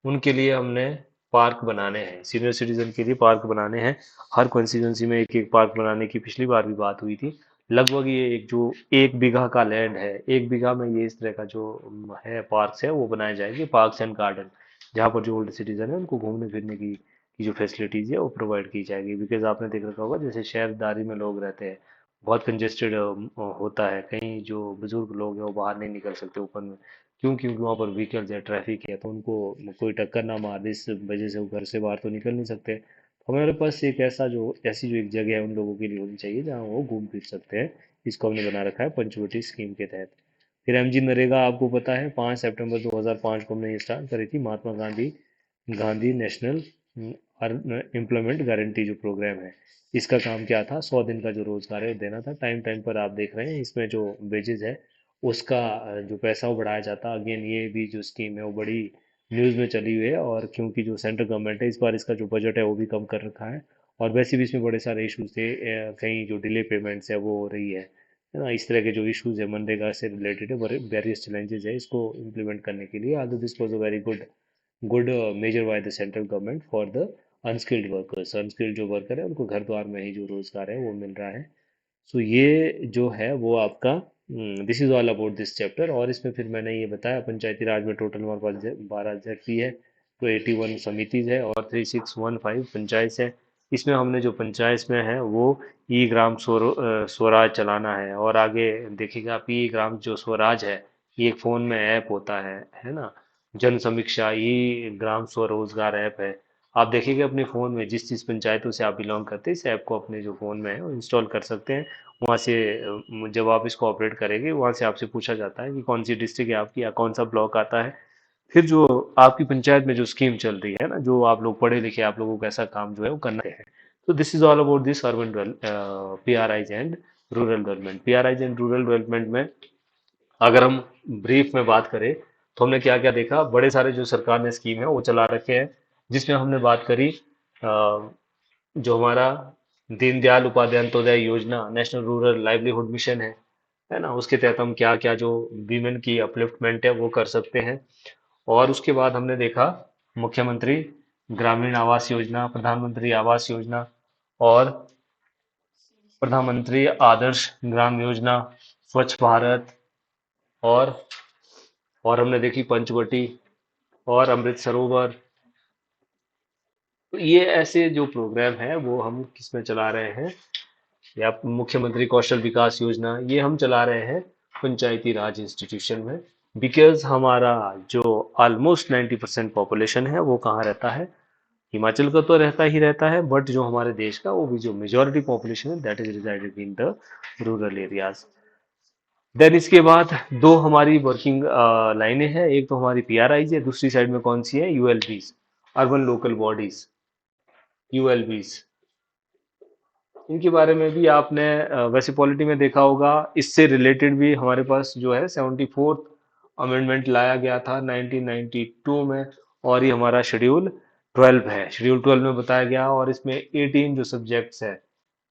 उनके लिए हमने पार्क बनाने हैं। सीनियर सिटीजन के लिए पार्क बनाने हैं। हर कॉन्स्टिट्यूंसी में एक एक पार्क बनाने की पिछली बार भी बात हुई थी। लगभग ये एक जो 1 बीघा का लैंड है, 1 बीघा में ये इस तरह का जो है पार्क्स है वो बनाए जाएंगे, पार्क्स एंड गार्डन, जहाँ पर जो ओल्ड सिटीजन है उनको घूमने फिरने की जो फैसिलिटीज है वो प्रोवाइड की जाएगी। बिकॉज आपने देख रखा होगा जैसे शहरदारी में लोग रहते हैं, बहुत कंजेस्टेड होता है, कहीं जो बुजुर्ग लोग हैं वो बाहर नहीं निकल सकते ओपन में, क्यों? क्योंकि वहाँ पर व्हीकल्स है, ट्रैफिक है, तो उनको कोई टक्कर ना मार दे, इस वजह से वो घर से बाहर तो निकल नहीं सकते। तो हमारे पास एक ऐसी जो एक जगह है उन लोगों के लिए होनी चाहिए जहाँ वो घूम फिर सकते हैं। इसको हमने बना रखा है पंचवटी स्कीम के तहत। फिर एमजी नरेगा, आपको पता है 5 सितंबर 2005 को हमने ये स्टार्ट करी थी, Mahatma Gandhi Gandhi national employment guarantee जो प्रोग्राम है। इसका काम क्या था? 100 दिन का जो रोजगार है वो देना था। टाइम टाइम पर आप देख रहे हैं इसमें जो वेजेस है उसका जो पैसा वो बढ़ाया जाता। अगेन ये भी जो स्कीम है वो बड़ी न्यूज़ में चली हुई है, और क्योंकि जो सेंट्रल गवर्नमेंट है इस बार इसका जो बजट है वो भी कम कर रखा है। और वैसे भी इसमें बड़े सारे इश्यूज थे, कहीं जो डिले पेमेंट्स है वो हो रही है ना, इस तरह के जो इश्यूज है मनरेगा से रिलेटेड है, वेरियस चैलेंजेस है इसको इम्प्लीमेंट करने के लिए। Aldous this was a very good measure by the central government for the unskilled workers. Unskilled जो वर्कर है उनको घर द्वार में ही जो रोजगार है वो मिल रहा है। सो ये जो है वो आपका this is all about this chapter. और इसमें फिर मैंने ये बताया पंचायती राज में टोटल हमारे पास 12 जेडपी है, 281 समितिज है और 3615 पंचायत है। इसमें हमने जो पंचायत में है वो ई ग्राम स्वराज चलाना है। और आगे देखिएगा आप, ई ग्राम जो स्वराज है ये एक फ़ोन में ऐप होता है ना। जन समीक्षा ई ग्राम स्वरोजगार ऐप है। आप देखिएगा अपने फ़ोन में जिस जिस पंचायतों से आप बिलोंग करते हैं इस ऐप को अपने जो फ़ोन में है वो इंस्टॉल कर सकते हैं। वहाँ से जब आप इसको ऑपरेट करेंगे वहाँ से आपसे पूछा जाता है कि कौन सी डिस्ट्रिक्ट है आपकी या कौन सा ब्लॉक आता है। फिर जो आपकी पंचायत में जो स्कीम चल रही है ना, जो आप लोग पढ़े लिखे आप लोगों को ऐसा काम जो है वो करना है। तो this is all about this urban पीआरआईज and rural development. पीआरआईज and rural development में अगर हम ब्रीफ में बात करें तो हमने क्या क्या देखा, बड़े सारे जो सरकार ने स्कीम है वो चला रखे हैं। जिसमें हमने बात करी जो हमारा Deendayal Upadhyay Antyodaya Yojana, national rural livelihood mission है ना, उसके तहत हम क्या क्या जो वीमेन की अपलिफ्टमेंट है वो कर सकते हैं। और उसके बाद हमने देखा मुख्यमंत्री ग्रामीण आवास योजना, प्रधानमंत्री आवास योजना और प्रधानमंत्री आदर्श ग्राम योजना, स्वच्छ भारत और हमने देखी पंचवटी और अमृत सरोवर। तो ये ऐसे जो प्रोग्राम है वो हम किस में चला रहे हैं, या मुख्यमंत्री कौशल विकास योजना, ये हम चला रहे हैं पंचायती राज इंस्टीट्यूशन में। बिकॉज हमारा जो ऑलमोस्ट 90% पॉपुलेशन है वो कहाँ रहता है, हिमाचल का तो रहता ही रहता है, बट जो हमारे देश का वो भी जो मेजोरिटी पॉपुलेशन है that is resided in the rural areas. Then इसके बाद दो हमारी वर्किंग लाइनें हैं, एक तो हमारी पीआरआईज है, दूसरी साइड में कौन सी है, यूएलबीज, अर्बन लोकल बॉडीज, यूएलबीज। इनके बारे में भी आपने वैसे पॉलिटी में देखा होगा। इससे रिलेटेड भी हमारे पास जो है 74th अमेंडमेंट लाया गया था 1992 में। और ये हमारा शेड्यूल 12 है, शेड्यूल 12 में बताया गया। और इसमें 18 जो सब्जेक्ट्स है,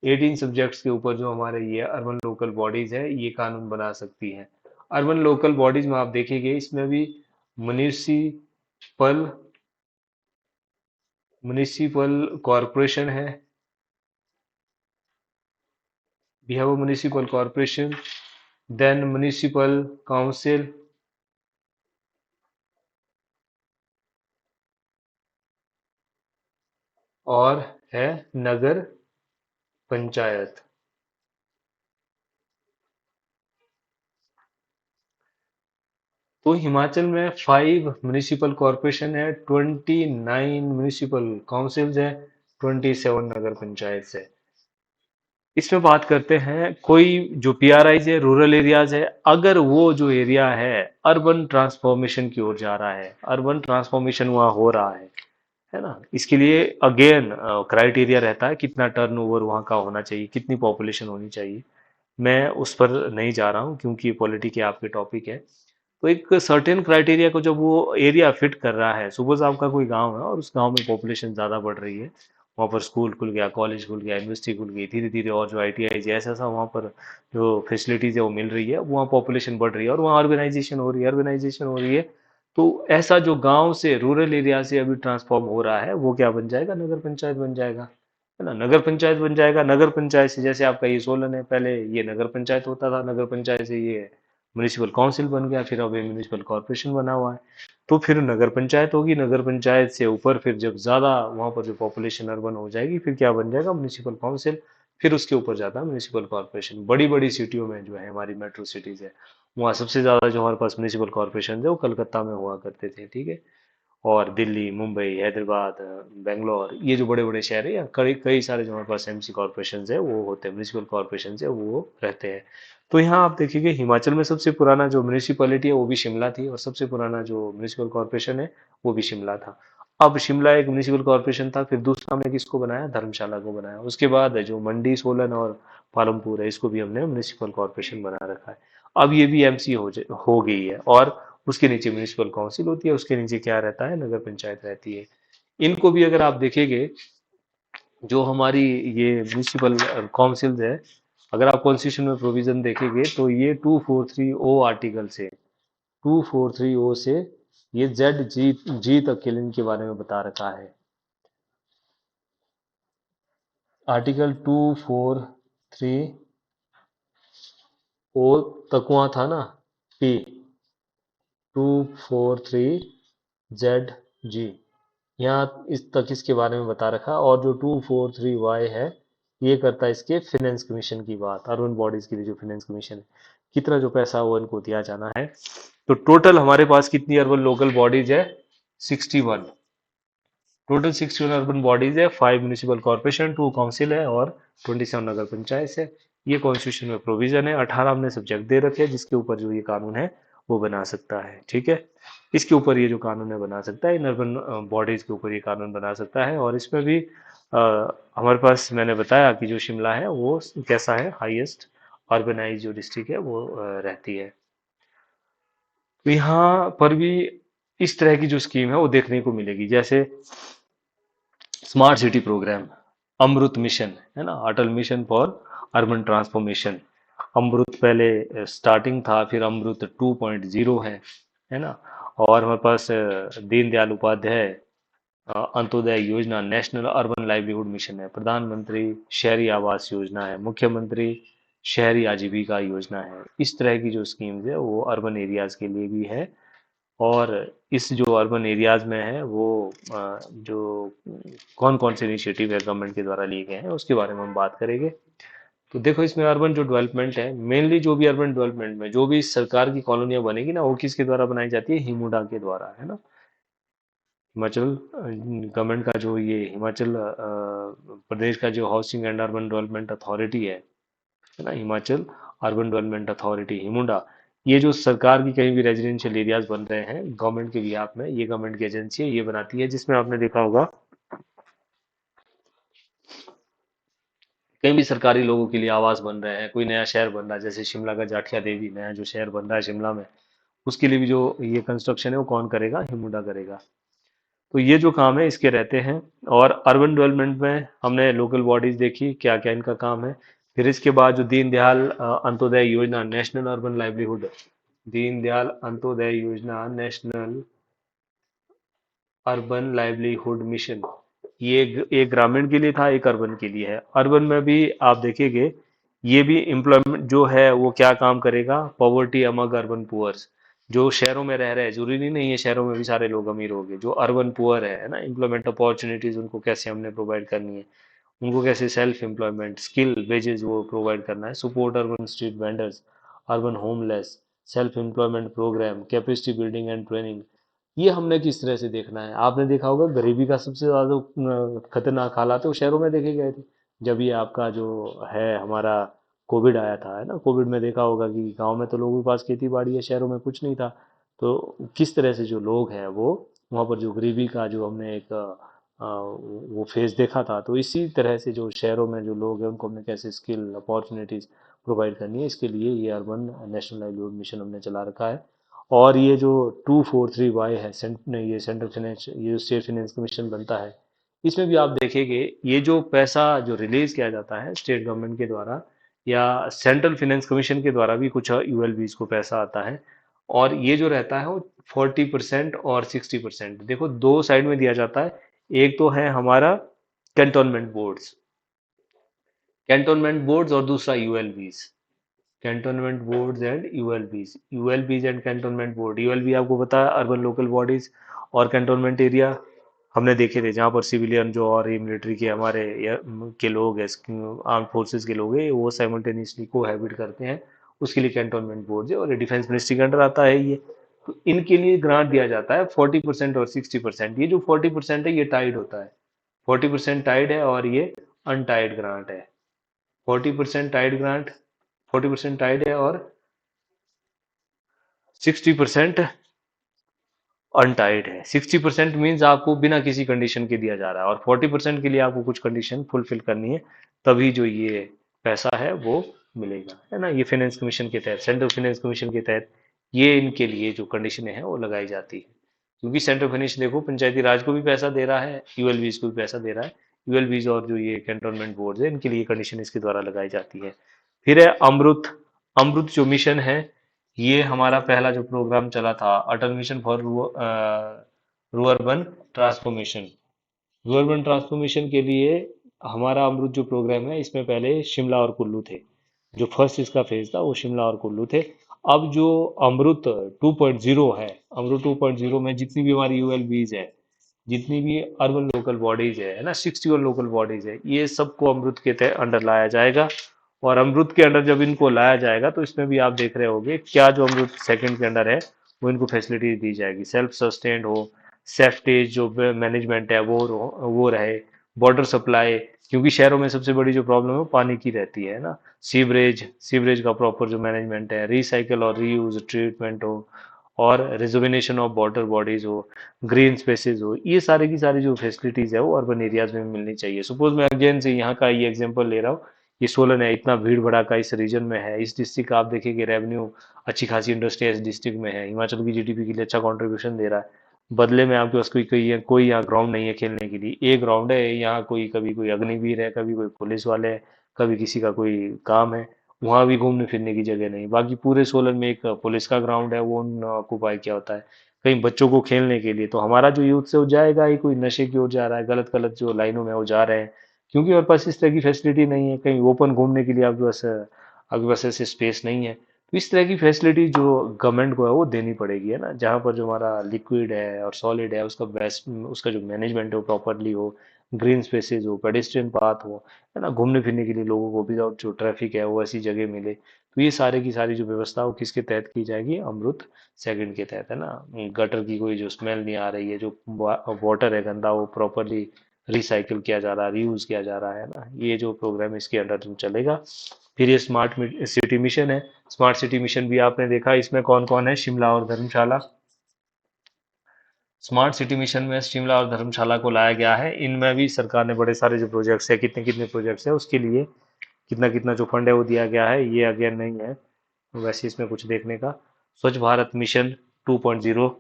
18 सब्जेक्ट्स के ऊपर जो हमारे ये अर्बन लोकल बॉडीज है ये कानून बना सकती हैं। अर्बन लोकल बॉडीज में आप देखेंगे इसमें भी म्युनिसिपल म्युनिसिपल कॉरपोरेशन है, we have a municipal corporation, then municipal council और है नगर पंचायत। तो हिमाचल में 5 म्युनिसिपल कॉरपोरेशन है, 29 म्युनिसिपल काउंसिल्स है, 27 नगर पंचायत है। इसमें बात करते हैं कोई जो पीआरआईज है रूरल एरियाज है, अगर वो जो एरिया है अर्बन ट्रांसफॉर्मेशन की ओर जा रहा है, अर्बन ट्रांसफॉर्मेशन वहाँ हो रहा है ना, इसके लिए अगेन क्राइटेरिया रहता है कितना टर्नओवर वहाँ का होना चाहिए, कितनी पॉपुलेशन होनी चाहिए। मैं उस पर नहीं जा रहा हूँ क्योंकि ये पॉलिटी के आपके टॉपिक है। तो एक सर्टेन क्राइटेरिया को जब वो एरिया फिट कर रहा है, सपोज आपका कोई गांव है और उस गांव में पॉपुलेशन ज़्यादा बढ़ रही है, वहाँ पर स्कूल खुल गया, कॉलेज खुल गया, यूनिवर्सिटी खुल गई, धीरे धीरे और जो आईटीआई जैसा ऐसा वहाँ पर जो फैसिलिटीज़ है वो मिल रही है, वहाँ पॉपुलेशन बढ़ रही है और वहाँ अर्बनाइजेशन हो रही है, अर्बनाइजेशन हो रही है। तो ऐसा जो गांव से रूरल एरिया से अभी ट्रांसफॉर्म हो रहा है वो क्या बन जाएगा, नगर पंचायत बन जाएगा, है ना, नगर पंचायत बन जाएगा। नगर पंचायत से जैसे आपका ये सोलन है, पहले ये नगर पंचायत होता था, नगर पंचायत से ये म्युनिसिपल काउंसिल बन गया, फिर अब ये म्युनिसिपल कॉर्पोरेशन बना हुआ है। तो फिर नगर पंचायत होगी, नगर पंचायत से ऊपर फिर जब ज्यादा वहां पर जो पॉपुलेशन अर्बन हो जाएगी फिर क्या बन जाएगा, म्युनिसिपल काउंसिल। फिर उसके ऊपर जाता है म्युनिसिपल कॉर्पोरेशन। बड़ी बड़ी सिटियों में जो है हमारी मेट्रो सिटीज है वहाँ सबसे ज्यादा जो हमारे पास म्युनिसिपल कॉर्पोरेशन है वो कलकत्ता में हुआ करते थे, ठीक है। और दिल्ली, मुंबई, हैदराबाद, बेंगलोर, ये जो बड़े बड़े शहर है या कई कई सारे जो हमारे पास एमसी कॉर्पोरेशन है वो होते हैं, म्यूनिसिपल कॉर्पोरेशन है वो रहते हैं। तो यहाँ आप देखिए हिमाचल में सबसे पुराना जो म्यूनिसिपैलिटी है वो भी शिमला थी और सबसे पुराना जो म्यूनिसिपल कॉर्पोरेशन है वो भी शिमला था। अब शिमला एक म्यूनिसिपल कॉर्पोरेशन था, फिर दूसरा हमने किसको बनाया, धर्मशाला को बनाया। उसके बाद जो मंडी, सोलन और पालमपुर है इसको भी हमने म्यूनिसिपल कॉर्पोरेशन बना रखा है। अब ये भी एमसी हो गई है। और उसके नीचे म्यूनिसिपल काउंसिल होती है, उसके नीचे क्या रहता है, नगर पंचायत रहती है। इनको भी अगर आप देखेंगे जो हमारी ये म्यूनिसिपल काउंसिल है, अगर आप कॉन्स्टिट्यूशन में प्रोविजन देखेंगे तो ये 243 ओ आर्टिकल से, 243 ओ से ये जेड जी जी तक के इनके बारे में बता रखा है। आर्टिकल 243, ओ तकुआ था ना, P 243ZG, यहाँ इस तक इसके बारे में बता रखा। और जो 243Y है, ये करता है इसके फिनेंस कमीशन की बात, अर्बन बॉडीज के लिए जो फिनेंस कमीशन है, कितना जो पैसा वो इनको दिया जाना है। तो टोटल हमारे पास कितनी अर्बन लोकल बॉडीज है? 61। टोटल 61 अर्बन बॉडीज है, 5 म्यूनिसिपल कॉर्पोरेशन, 2 काउंसिल है और 27 नगर पंचायत है। ये कॉन्स्टिट्यूशन में प्रोविजन है। 18 हमने सब्जेक्ट दे रखे हैं जिसके ऊपर जो ये कानून है वो बना सकता है। ठीक है, इसके ऊपर ये जो कानून है बना सकता है, इन अर्बन बॉडीज के ऊपर ये कानून बना सकता है। और इसमें भी हमारे पास मैंने बताया कि जो शिमला है वो कैसा है, हाईएस्ट अर्बनाइज जो डिस्ट्रिक्ट है वो रहती है। तो यहाँ पर भी इस तरह की जो स्कीम है वो देखने को मिलेगी, जैसे स्मार्ट सिटी प्रोग्राम, अमृत मिशन है ना, अटल मिशन फॉर अर्बन ट्रांसफॉर्मेशन। अमृत पहले स्टार्टिंग था, फिर अमृत 2.0 है ना। और हमारे पास Deendayal Upadhyay Antyodaya Yojana, national urban livelihood mission है, प्रधानमंत्री शहरी आवास योजना है, मुख्यमंत्री शहरी आजीविका योजना है। इस तरह की जो स्कीम्स है वो अर्बन एरियाज के लिए भी है। और इस जो अर्बन एरियाज में है वो जो कौन कौन से इनिशिएटिव है गवर्नमेंट के द्वारा लिए गए हैं उसके बारे में हम बात करेंगे। तो देखो, इसमें अर्बन जो डेवलपमेंट है, मेनली जो भी अर्बन डेवलपमेंट में जो भी सरकार की कॉलोनियां बनेगी ना, वो किसके द्वारा बनाई जाती है? हिमुडा के द्वारा, है ना। हिमाचल गवर्नमेंट का जो ये हिमाचल प्रदेश का जो housing and urban development authority है ना, Himachal urban development authority HIMUDA, ये जो सरकार की कहीं भी रेजिडेंशियल एरियाज बन रहे हैं गवर्नमेंट के बिहाफ में, ये गवर्नमेंट की एजेंसी है, ये बनाती है। जिसमें आपने देखा होगा कहीं भी सरकारी लोगों के लिए आवास बन रहे हैं, कोई नया शहर बन रहा है, जैसे शिमला का जाठिया देवी नया जो शहर बन रहा है शिमला में, उसके लिए भी जो ये कंस्ट्रक्शन है वो कौन करेगा? हिमुडा करेगा। तो ये जो काम है इसके रहते हैं। और अर्बन डेवलपमेंट में हमने लोकल बॉडीज देखी क्या क्या इनका काम है। फिर इसके बाद जो Deendayal Antyodaya Yojana, national urban livelihood, Deendayal Antyodaya Yojana, national urban livelihood mission, ये एक ग्रामीण के लिए था, एक अर्बन के लिए है। अर्बन में भी आप देखेंगे ये भी एम्प्लॉयमेंट जो है वो क्या काम करेगा? पॉवर्टी अमंग अर्बन पुअर्स, जो शहरों में रह रहे हैं, जरूरी नहीं है शहरों में भी सारे लोग अमीर हो गए, जो अर्बन पुअर है ना, एम्प्लॉयमेंट अपॉर्चुनिटीज उनको कैसे हमने प्रोवाइड करनी है, उनको कैसे सेल्फ एम्प्लॉयमेंट, स्किल वेजेस वो प्रोवाइड करना है, support urban street vendors, urban homeless, self employment program, capacity building and training, ये हमने किस तरह से देखना है। आपने देखा होगा गरीबी का सबसे ज्यादा खतरनाक हालात है वो शहरों में देखे गए थे। जब ये आपका जो है हमारा कोविड आया था, है ना, कोविड में देखा होगा कि गांव में तो लोगों के पास खेती बाड़ी है, शहरों में कुछ नहीं था। तो किस तरह से जो लोग हैं वो वहाँ पर जो गरीबी का जो हमने एक वो फेज देखा था। तो इसी तरह से जो शहरों में जो लोग हैं उनको हमने कैसे स्किल अपॉर्चुनिटीज प्रोवाइड करनी है, इसके लिए ये अर्बन नेशनल लाइवलीहुड मिशन हमने चला रखा है। और ये जो 243Y है, ये सेंट्रल फाइनेंस, ये स्टेट फाइनेंस कमीशन बनता है, इसमें भी आप देखेंगे ये जो पैसा जो रिलीज किया जाता है स्टेट गवर्नमेंट के द्वारा या सेंट्रल फाइनेंस कमीशन के द्वारा भी कुछ यूएलबीज को पैसा आता है। और ये जो रहता है वो 40% और 60%, देखो दो साइड में दिया जाता है। एक तो है हमारा कैंटोनमेंट बोर्ड्स और दूसरा ULBs, cantonment boards and ULBs and cantonment board. ULB आपको पता है अर्बन लोकल बॉडीज, और कैंटोनमेंट एरिया हमने देखे थे जहाँ पर सिविलियन जो और मिलिट्री के हमारे के लोग हैं, आर्म फोर्सेस के लोग हैं, वो साइमल्टेनियसली कोहैबिट करते हैं, उसके लिए कैंटोनमेंट बोर्ड है। और ये डिफेंस मिनिस्ट्री के अंडर आता है ये। तो इनके लिए ग्रांट दिया जाता है 40% और 60%। ये जो 40% है ये टाइड होता है, 40% टाइड है और ये अनटाइड ग्रांट है। 40% टाइड है और 60% अनटाइड है। 60% मीन्स आपको बिना किसी कंडीशन के दिया जा रहा है, और 40% के लिए आपको कुछ कंडीशन फुलफिल करनी है, तभी जो ये पैसा है वो मिलेगा, है ना। ये फाइनेंस कमीशन के तहत, सेंट्रल फाइनेंस कमीशन के तहत ये इनके लिए जो कंडीशनें हैं वो लगाई जाती है। क्योंकि सेंट्रल फाइनेंस देखो पंचायती राज को भी पैसा दे रहा है, यूएलबीज को भी पैसा दे रहा है। यूएलबीज और जो ये कैंटोनमेंट बोर्ड है इनके लिए कंडीशन इसके द्वारा लगाई जाती है। फिर है अमृत। अमृत जो मिशन है, ये हमारा पहला जो प्रोग्राम चला था, अटल मिशन फॉर रूअर्बन ट्रांसफॉर्मेशन। रूअर्बन ट्रांसफॉर्मेशन के लिए हमारा अमृत जो प्रोग्राम है इसमें पहले शिमला और कुल्लू थे। जो फर्स्ट इसका फेज था वो शिमला और कुल्लू थे। अब जो अमृत 2.0 है, अमृत 2.0 में जितनी भी हमारी यूएलबीज है, जितनी भी अर्बन लोकल बॉडीज है ना, 61 लोकल बॉडीज है, ये सबको अमृत के तहत अंडर लाया जाएगा। और अमृत के अंडर जब इनको लाया जाएगा तो इसमें भी आप देख रहे होंगे क्या जो अमृत सेकंड के अंडर है वो इनको फैसिलिटी दी जाएगी, सेल्फ सस्टेन्ड हो, सेफ्टेज जो मैनेजमेंट है वो रहे, वाटर सप्लाई, क्योंकि शहरों में सबसे बड़ी जो प्रॉब्लम है वो पानी की रहती है ना, सीवरेज का प्रॉपर जो मैनेजमेंट है, रिसाइकल और रीयूज ट्रीटमेंट हो, और रिजर्वेशन ऑफ वाटर बॉडीज हो, ग्रीन स्पेसेस हो, ये सारी की सारी जो फैसिलिटीज है वो अर्बन एरियाज में मिलनी चाहिए। सपोज मैं अगेन से यहाँ का ये एग्जांपल ले रहा हूँ, ये सोलन है, इतना भीड़ भड़ाका इस रीजन में है, इस डिस्ट्रिक्ट का आप देखेंगे रेवेन्यू अच्छी खासी इंडस्ट्री इस डिस्ट्रिक्ट में है, हिमाचल की जीडीपी के लिए अच्छा कंट्रीब्यूशन दे रहा है। बदले में आपके पास कोई यहाँ ग्राउंड नहीं है खेलने के लिए, एक ग्राउंड है यहाँ, कोई कभी कोई अग्निवीर है, कभी कोई पुलिस वाले है, कभी किसी का कोई काम है, वहां भी घूमने फिरने की जगह नहीं। बाकी पूरे सोलन में एक पुलिस का ग्राउंड है, वो ऑक्यूपाई किया होता है कहीं बच्चों को खेलने के लिए। तो हमारा जो यूथ से वो जाएगा ही, कोई नशे की ओर जा रहा है, गलत गलत जो लाइनों में वो जा रहे हैं, क्योंकि और पास इस तरह की फैसिलिटी नहीं है, कहीं ओपन घूमने के लिए आपके पास ऐसे स्पेस नहीं है। तो इस तरह की फैसिलिटी जो गवर्नमेंट को है वो देनी पड़ेगी, है ना, जहाँ पर जो हमारा लिक्विड है और सॉलिड है उसका बेस्ट, उसका जो मैनेजमेंट है वो प्रॉपरली हो, ग्रीन स्पेसेस हो, पेडेस्ट्रियन पाथ हो, है ना, घूमने फिरने के लिए लोगों को विदाउट जो ट्रैफिक है वो ऐसी जगह मिले। तो ये सारे की सारी जो व्यवस्था वो किसके तहत की जाएगी, अमृत सेकंड के तहत, है ना। गटर की कोई जो स्मेल नहीं आ रही है, जो वाटर है गंदा वो प्रॉपरली रिसाइकिल किया जा रहा है, रीयूज किया जा रहा है ना, ये जो प्रोग्राम इसके अंडर चलेगा। फिर ये स्मार्ट सिटी मिशन है, स्मार्ट सिटी मिशन भी आपने देखा, इसमें कौन कौन है, शिमला और धर्मशाला। स्मार्ट सिटी मिशन में शिमला और धर्मशाला को लाया गया है, इनमें भी सरकार ने बड़े सारे जो प्रोजेक्ट्स है, कितने कितने प्रोजेक्ट्स है उसके लिए कितना कितना जो फंड है वो दिया गया है, ये अगेन नहीं है वैसे इसमें कुछ देखने का। स्वच्छ भारत मिशन 2.0,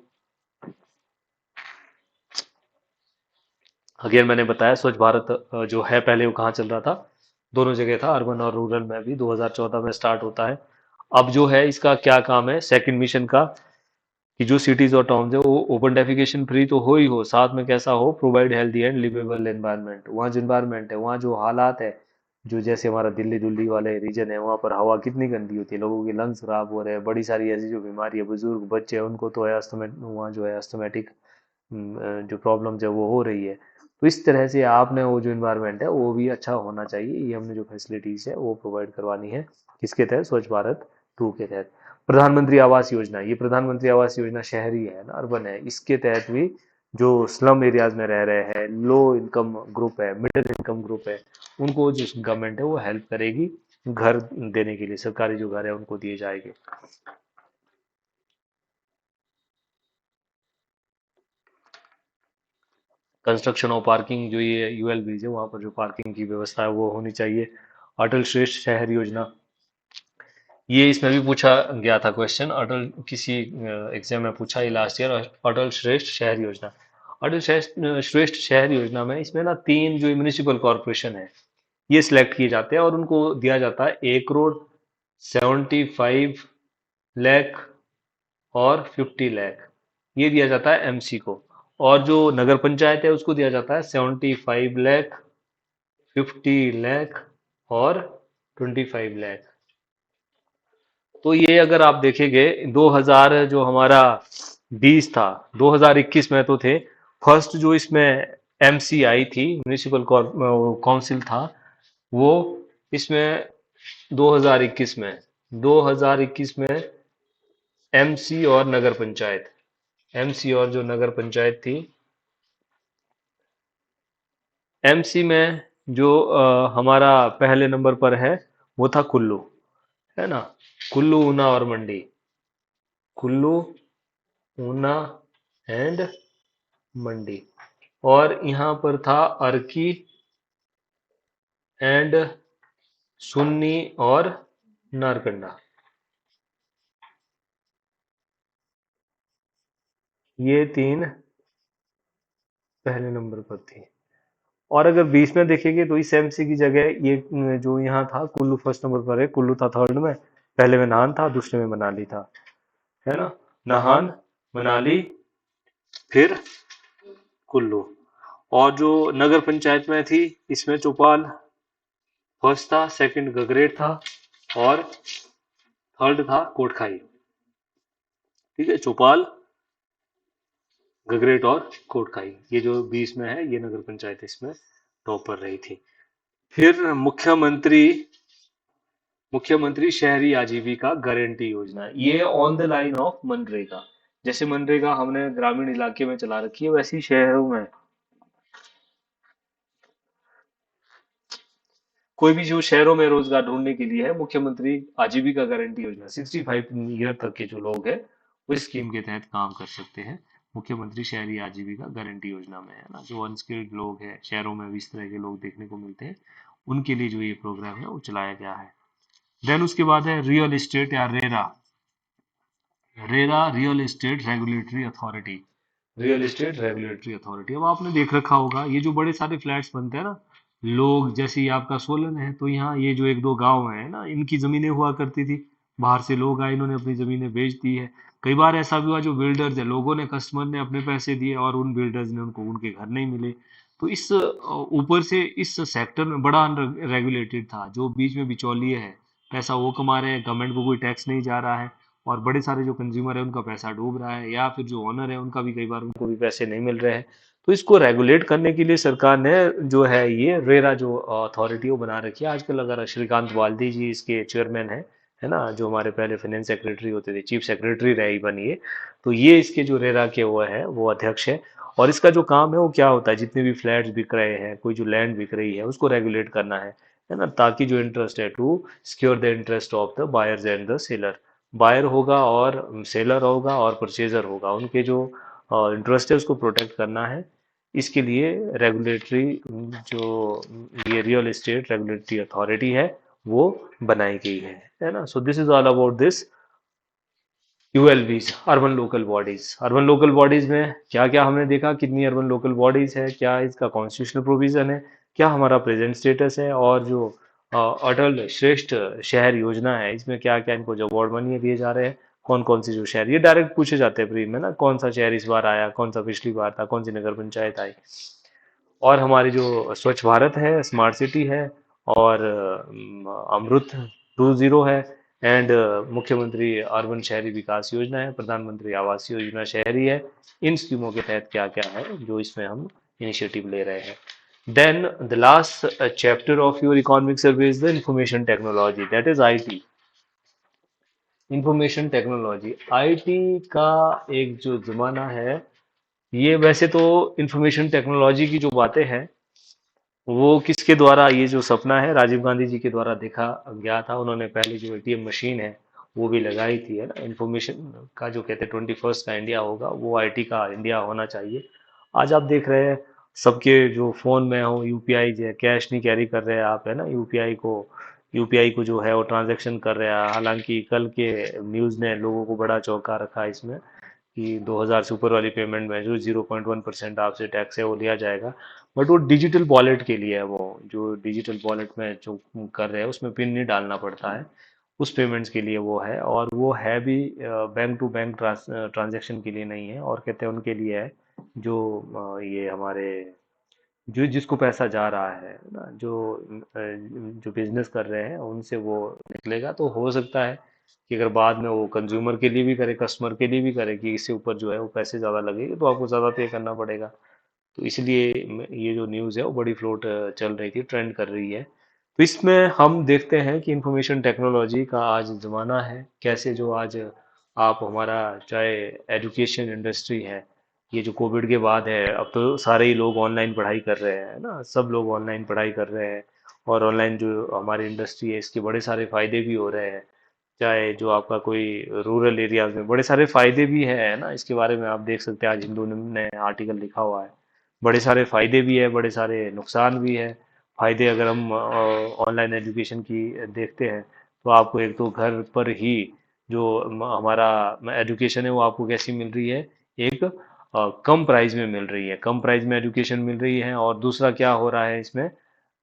अगेन मैंने बताया स्वच्छ भारत जो है पहले वो कहाँ चल रहा था, दोनों जगह था, अर्बन और रूरल में भी 2014 में स्टार्ट होता है। अब जो है इसका क्या काम है सेकंड मिशन का, कि जो सिटीज और टाउन्स है वो ओपन डेफिकेशन फ्री तो हो ही हो, साथ में कैसा हो, provide healthy and liveable environment. वहाँ जो एनवायरनमेंट है, वहाँ जो हालात है, जो जैसे हमारा दिल्ली दिल्ली वाले रीजन है, वहाँ पर हवा कितनी गंदी होती है, लोगों के लंग्स खराब हो रहे हैं, बड़ी सारी ऐसी जो बीमारी है, बुजुर्ग बच्चे हैं उनको तो है अस्थमेट, वहाँ जो है अस्थमेटिक जो प्रॉब्लम्स है वो हो रही है। तो इस तरह से आपने वो जो इन्वायरमेंट है वो भी अच्छा होना चाहिए, ये हमने जो फैसिलिटीज है वो प्रोवाइड करवानी है, किसके तहत, स्वच्छ भारत 2 के तहत। प्रधानमंत्री आवास योजना, ये प्रधानमंत्री आवास योजना शहरी है ना, अर्बन है, इसके तहत भी जो स्लम एरियाज में रह रहे हैं, लो इनकम ग्रुप है, मिडिल इनकम ग्रुप है, उनको जो गवर्नमेंट है वो हेल्प करेगी, घर देने के लिए सरकारी जो घर है उनको दिए जाएंगे। कंस्ट्रक्शन और पार्किंग, जो ये यूएलबीज है वहाँ पर जो पार्किंग की व्यवस्था है वो होनी चाहिए। अटल श्रेष्ठ शहर योजना, ये इसमें भी पूछा गया था क्वेश्चन, अटल किसी एग्जाम में पूछा, ये लास्ट ईयर, अटल श्रेष्ठ शहर योजना। अटल श्रेष्ठ शहर योजना में इसमें ना तीन जो म्यूनिसिपल कॉरपोरेशन है ये सिलेक्ट किए जाते हैं और उनको दिया जाता है 1 करोड़ 75 लाख और 50 लाख, ये दिया जाता है एमसी को। और जो नगर पंचायत है उसको दिया जाता है 75 लाख, 50 लाख और 25 लाख। तो ये अगर आप देखेंगे 2000 जो हमारा 20 था, 2021 में तो थे, फर्स्ट जो इसमें एमसी आई थी, म्यूनिसिपल काउंसिल था, वो इसमें 2021 में 2021 में एमसी और नगर पंचायत, एमसी और जो नगर पंचायत थी, एमसी में जो हमारा पहले नंबर पर है वो था कुल्लू, है ना, कुल्लू, ऊना और मंडी, कुल्लू, ऊना एंड मंडी। और यहाँ पर था अर्की एंड सुन्नी और नारकंडा, ये तीन पहले नंबर पर थी। और अगर 20 में देखेंगे तो इस एमसी की जगह ये जो यहाँ था कुल्लू फर्स्ट नंबर पर है, कुल्लू था थर्ड में, पहले में नाहन था, दूसरे में मनाली था, है ना, नाहन, मनाली, फिर कुल्लू। और जो नगर पंचायत में थी इसमें चौपाल फर्स्ट था, सेकंड गगरेट था, और थर्ड था कोटखाई। ठीक है, चौपाल, गगरेट और कोटखाई, ये जो 20 में है, ये नगर पंचायत इसमें टॉपर रही थी। फिर मुख्यमंत्री शहरी आजीविका गारंटी योजना, ये on the line of MNREGA. जैसे मनरेगा हमने ग्रामीण इलाके में चला रखी है, वैसे ही शहरों में कोई भी जो शहरों में रोजगार ढूंढने के लिए है, मुख्यमंत्री आजीविका गारंटी योजना, 65 ईयर तक के जो लोग हैं वो इस स्कीम के तहत काम कर सकते हैं। मुख्यमंत्री शहरी आजीविका गारंटी योजना में, है ना, जो अनस्किल्ड लोग हैं शहरों में भी इस तरह के लोग देखने को मिलते हैं, उनके लिए जो ये प्रोग्राम है वो चलाया गया है। देन उसके बाद है रियल एस्टेट या RERA. RERA real estate regulatory authority. Real estate regulatory authority, अब आपने देख रखा होगा ये जो बड़े सारे फ्लैट्स बनते हैं ना, लोग जैसे ही आपका सोलन है तो यहाँ ये जो एक दो गांव है ना, इनकी जमीनें हुआ करती थी, बाहर से लोग आए, इन्होंने अपनी जमीनें बेच दी है। कई बार ऐसा भी हुआ, जो बिल्डर्स है, लोगों ने, कस्टमर ने अपने पैसे दिए और उन बिल्डर्स ने उनको उनके घर नहीं मिले। तो इस ऊपर से इस सेक्टर में बड़ा अनरेगुलेटेड था, जो बीच में बिचौलिए है, पैसा वो कमा रहे हैं, गवर्नमेंट को कोई टैक्स नहीं जा रहा है, और बड़े सारे जो कंज्यूमर है उनका पैसा डूब रहा है, या फिर जो ओनर है उनका भी कई बार उनको भी पैसे नहीं मिल रहे हैं। तो इसको रेगुलेट करने के लिए सरकार ने जो है ये रेरा जो अथॉरिटी वो बना रखी है। आजकल अगर श्रीकांत बाल्दी जी इसके चेयरमैन है ना, जो हमारे पहले फाइनेंस सेक्रेटरी होते थे, चीफ सेक्रेटरी रहे बनिए, तो ये इसके जो रेरा के वो है वो अध्यक्ष है। और इसका जो काम है वो क्या होता है, जितने भी फ्लैट्स बिक रहे हैं, कोई जो लैंड बिक रही है, उसको रेगुलेट करना है ना, ताकि जो इंटरेस्ट है, to secure the interest of the buyers and the seller. Buyer होगा और सेलर होगा और परचेजर होगा, उनके जो इंटरेस्ट है उसको प्रोटेक्ट करना है। इसके लिए रेगुलेटरी जो ये रियल एस्टेट रेगुलेटरी अथॉरिटी है वो बनाई गई है ना। So this is all about this ULBs, urban local bodies. Urban local bodies में क्या क्या हमने देखा, कितनी अर्बन लोकल बॉडीज है, क्या इसका कॉन्स्टिट्यूशनल प्रोविजन है, क्या हमारा प्रेजेंट स्टेटस है, और जो अटल श्रेष्ठ शहर योजना है, इसमें क्या क्या इनको जो अवार्ड मनी दिए जा रहे हैं, कौन कौन से जो शहर, ये डायरेक्ट पूछे जाते हैं प्री में ना, कौन सा शहर इस बार आया, कौन सा पिछली बार था, कौन सी नगर पंचायत आई। और हमारी जो स्वच्छ भारत है, स्मार्ट सिटी है, और अमृत 2.0 है, एंड मुख्यमंत्री अर्बन शहरी विकास योजना है, प्रधानमंत्री आवास योजना शहरी है। इन स्कीमों के तहत क्या क्या है जो इसमें हम इनिशिएटिव ले रहे हैं। Then the last chapter of your economic survey is the information technology, that is IT. Information technology, IT का एक जो जमाना है, ये वैसे तो इंफॉर्मेशन टेक्नोलॉजी की जो बातें हैं वो किसके द्वारा, ये जो सपना है राजीव गांधी जी के द्वारा देखा गया था। उन्होंने पहले जो एटीएम मशीन है वो भी लगाई थी, है ना, इंफॉर्मेशन का जो कहते हैं 21st का इंडिया होगा, वो आईटी का इंडिया होना चाहिए। आज आप देख रहे हैं सबके जो फोन में हो यूपीआई, जो कैश नहीं कैरी कर रहे हैं आप, है ना, यूपीआई को जो है वो ट्रांजैक्शन कर रहे हैं। हालांकि कल के न्यूज़ ने लोगों को बड़ा चौंका रखा है इसमें, कि 2000 से ऊपर वाली पेमेंट में जो 0.1% आपसे टैक्स है वो लिया जाएगा। बट वो डिजिटल वॉलेट के लिए है, वो जो डिजिटल वॉलेट में जो कर रहे हैं उसमें पिन नहीं डालना पड़ता है, उस पेमेंट्स के लिए वो है। और वो है भी बैंक टू बैंक ट्रांजैक्शन के लिए नहीं है, और कहते हैं उनके लिए है जो ये हमारे जो जिसको पैसा जा रहा है ना, जो बिजनेस कर रहे हैं उनसे वो निकलेगा। तो हो सकता है कि अगर बाद में वो कंज्यूमर के लिए भी करे, कस्टमर के लिए भी करे, कि इससे ऊपर जो है वो पैसे ज़्यादा लगेंगे तो आपको ज़्यादा पे करना पड़ेगा। तो इसलिए ये जो न्यूज़ है वो बड़ी फ्लोट चल रही थी, ट्रेंड कर रही है। तो इसमें हम देखते हैं कि इंफॉर्मेशन टेक्नोलॉजी का आज ज़माना है, कैसे जो आज आप हमारा चाहे एजुकेशन इंडस्ट्री है, ये जो कोविड के बाद है, अब तो सारे ही लोग ऑनलाइन पढ़ाई कर रहे हैं ना, सब लोग ऑनलाइन पढ़ाई कर रहे हैं। और ऑनलाइन जो हमारी इंडस्ट्री है इसके बड़े सारे फायदे भी हो रहे हैं, चाहे जो आपका कोई रूरल एरियाज में बड़े सारे फायदे भी है ना, इसके बारे में आप देख सकते हैं, आज हिंदू ने आर्टिकल लिखा हुआ है। बड़े सारे फायदे भी है, बड़े सारे नुकसान भी है। फायदे अगर हम ऑनलाइन एजुकेशन की देखते हैं, तो आपको एक तो घर पर ही जो हमारा एजुकेशन है वो आपको कैसी मिल रही है, एक कम प्राइस में मिल रही है, कम प्राइस में एजुकेशन मिल रही है। और दूसरा क्या हो रहा है इसमें,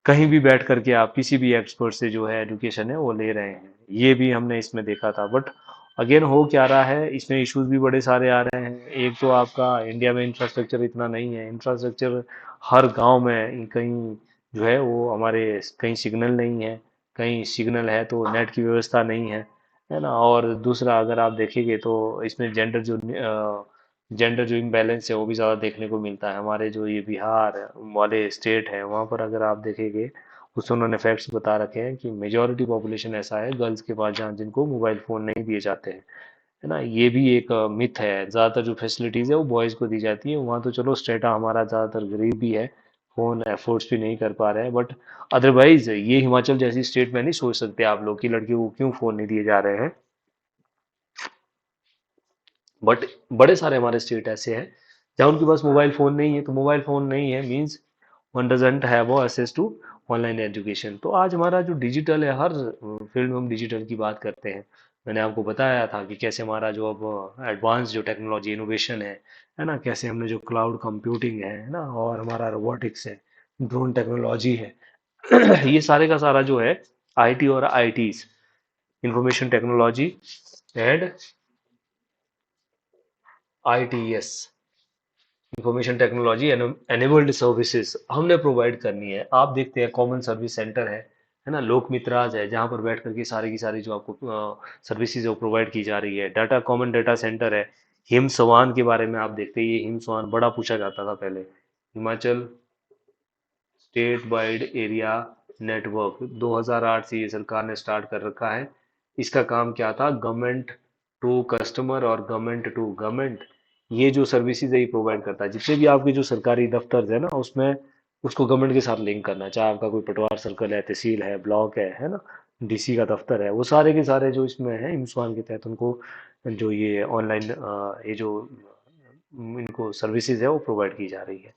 कहीं भी बैठ करके आप किसी भी एक्सपर्ट से जो है एजुकेशन है वो ले रहे हैं, ये भी हमने इसमें देखा था। बट अगेन हो क्या रहा है, इसमें इश्यूज भी बड़े सारे आ रहे हैं। एक तो आपका इंडिया में इंफ्रास्ट्रक्चर इतना नहीं है, इंफ्रास्ट्रक्चर हर गांव में कहीं जो है वो हमारे कहीं सिग्नल नहीं है, कहीं सिग्नल है तो नेट की व्यवस्था नहीं है ना। और दूसरा अगर आप देखेंगे तो इसमें जेंडर जो इम्बैलेंस है वो भी ज़्यादा देखने को मिलता है। हमारे जो ये बिहार वाले स्टेट है वहाँ पर अगर आप देखेंगे, उसमें उन्होंने फैक्ट्स बता रखे हैं कि मेजॉरिटी पॉपुलेशन ऐसा है गर्ल्स के पास जहाँ जिनको मोबाइल फ़ोन नहीं दिए जाते हैं, है ना। ये भी एक मिथ है। ज़्यादातर जो फैसिलिटीज़ है वो बॉयज़ को दी जाती है। वहाँ तो चलो स्टेटा हमारा ज़्यादातर गरीब भी है, फ़ोन एफोर्ड्स भी नहीं कर पा रहे हैं, बट अदरवाइज ये हिमाचल जैसी स्टेट में नहीं सोच सकते आप लोग कि लड़कियों को क्यों फ़ोन नहीं दिए जा रहे हैं। बट बड़े सारे हमारे स्टेट ऐसे हैं जहाँ उनके पास मोबाइल फ़ोन नहीं है। तो मोबाइल फ़ोन नहीं है means one doesn't have access to online education. तो आज हमारा जो डिजिटल है, हर फील्ड में हम डिजिटल की बात करते हैं। मैंने आपको बताया था कि कैसे हमारा जो अब एडवांस जो टेक्नोलॉजी इनोवेशन है ना, कैसे हमने जो क्लाउड कंप्यूटिंग है ना, और हमारा रोबोटिक्स है, ड्रोन टेक्नोलॉजी है, ये सारे का सारा जो है आईटी और ITs, information technology and ITS, information technology enabled services हमने प्रोवाइड करनी है। आप देखते हैं कॉमन सर्विस सेंटर है ना, लोक मित्राज है, जहाँ पर बैठ करके सारी की सारी जो आपको सर्विसेज है वो प्रोवाइड की जा रही है। डाटा कॉमन डाटा सेंटर है। हिम स्वान के बारे में आप देखते हैं, ये हिम स्वान बड़ा पूछा जाता था पहले। Himachal state wide area network 2008 से ये सरकार ने स्टार्ट कर रखा है। इसका काम क्या था, गवर्नमेंट टू कस्टमर और गवर्नमेंट टू गवर्नमेंट, ये जो सर्विसेज है ये प्रोवाइड करता है। जितने भी आपके जो सरकारी दफ्तर है ना, उसमें उसको गवर्नमेंट के साथ लिंक करना है। चाहे आपका कोई पटवार सर्कल है, तहसील है, ब्लॉक है ना, डीसी का दफ्तर है, वो सारे के सारे जो इसमें है इम्सवान के तहत उनको जो ये ऑनलाइन ये जो इनको सर्विसेज है वो प्रोवाइड की जा रही है।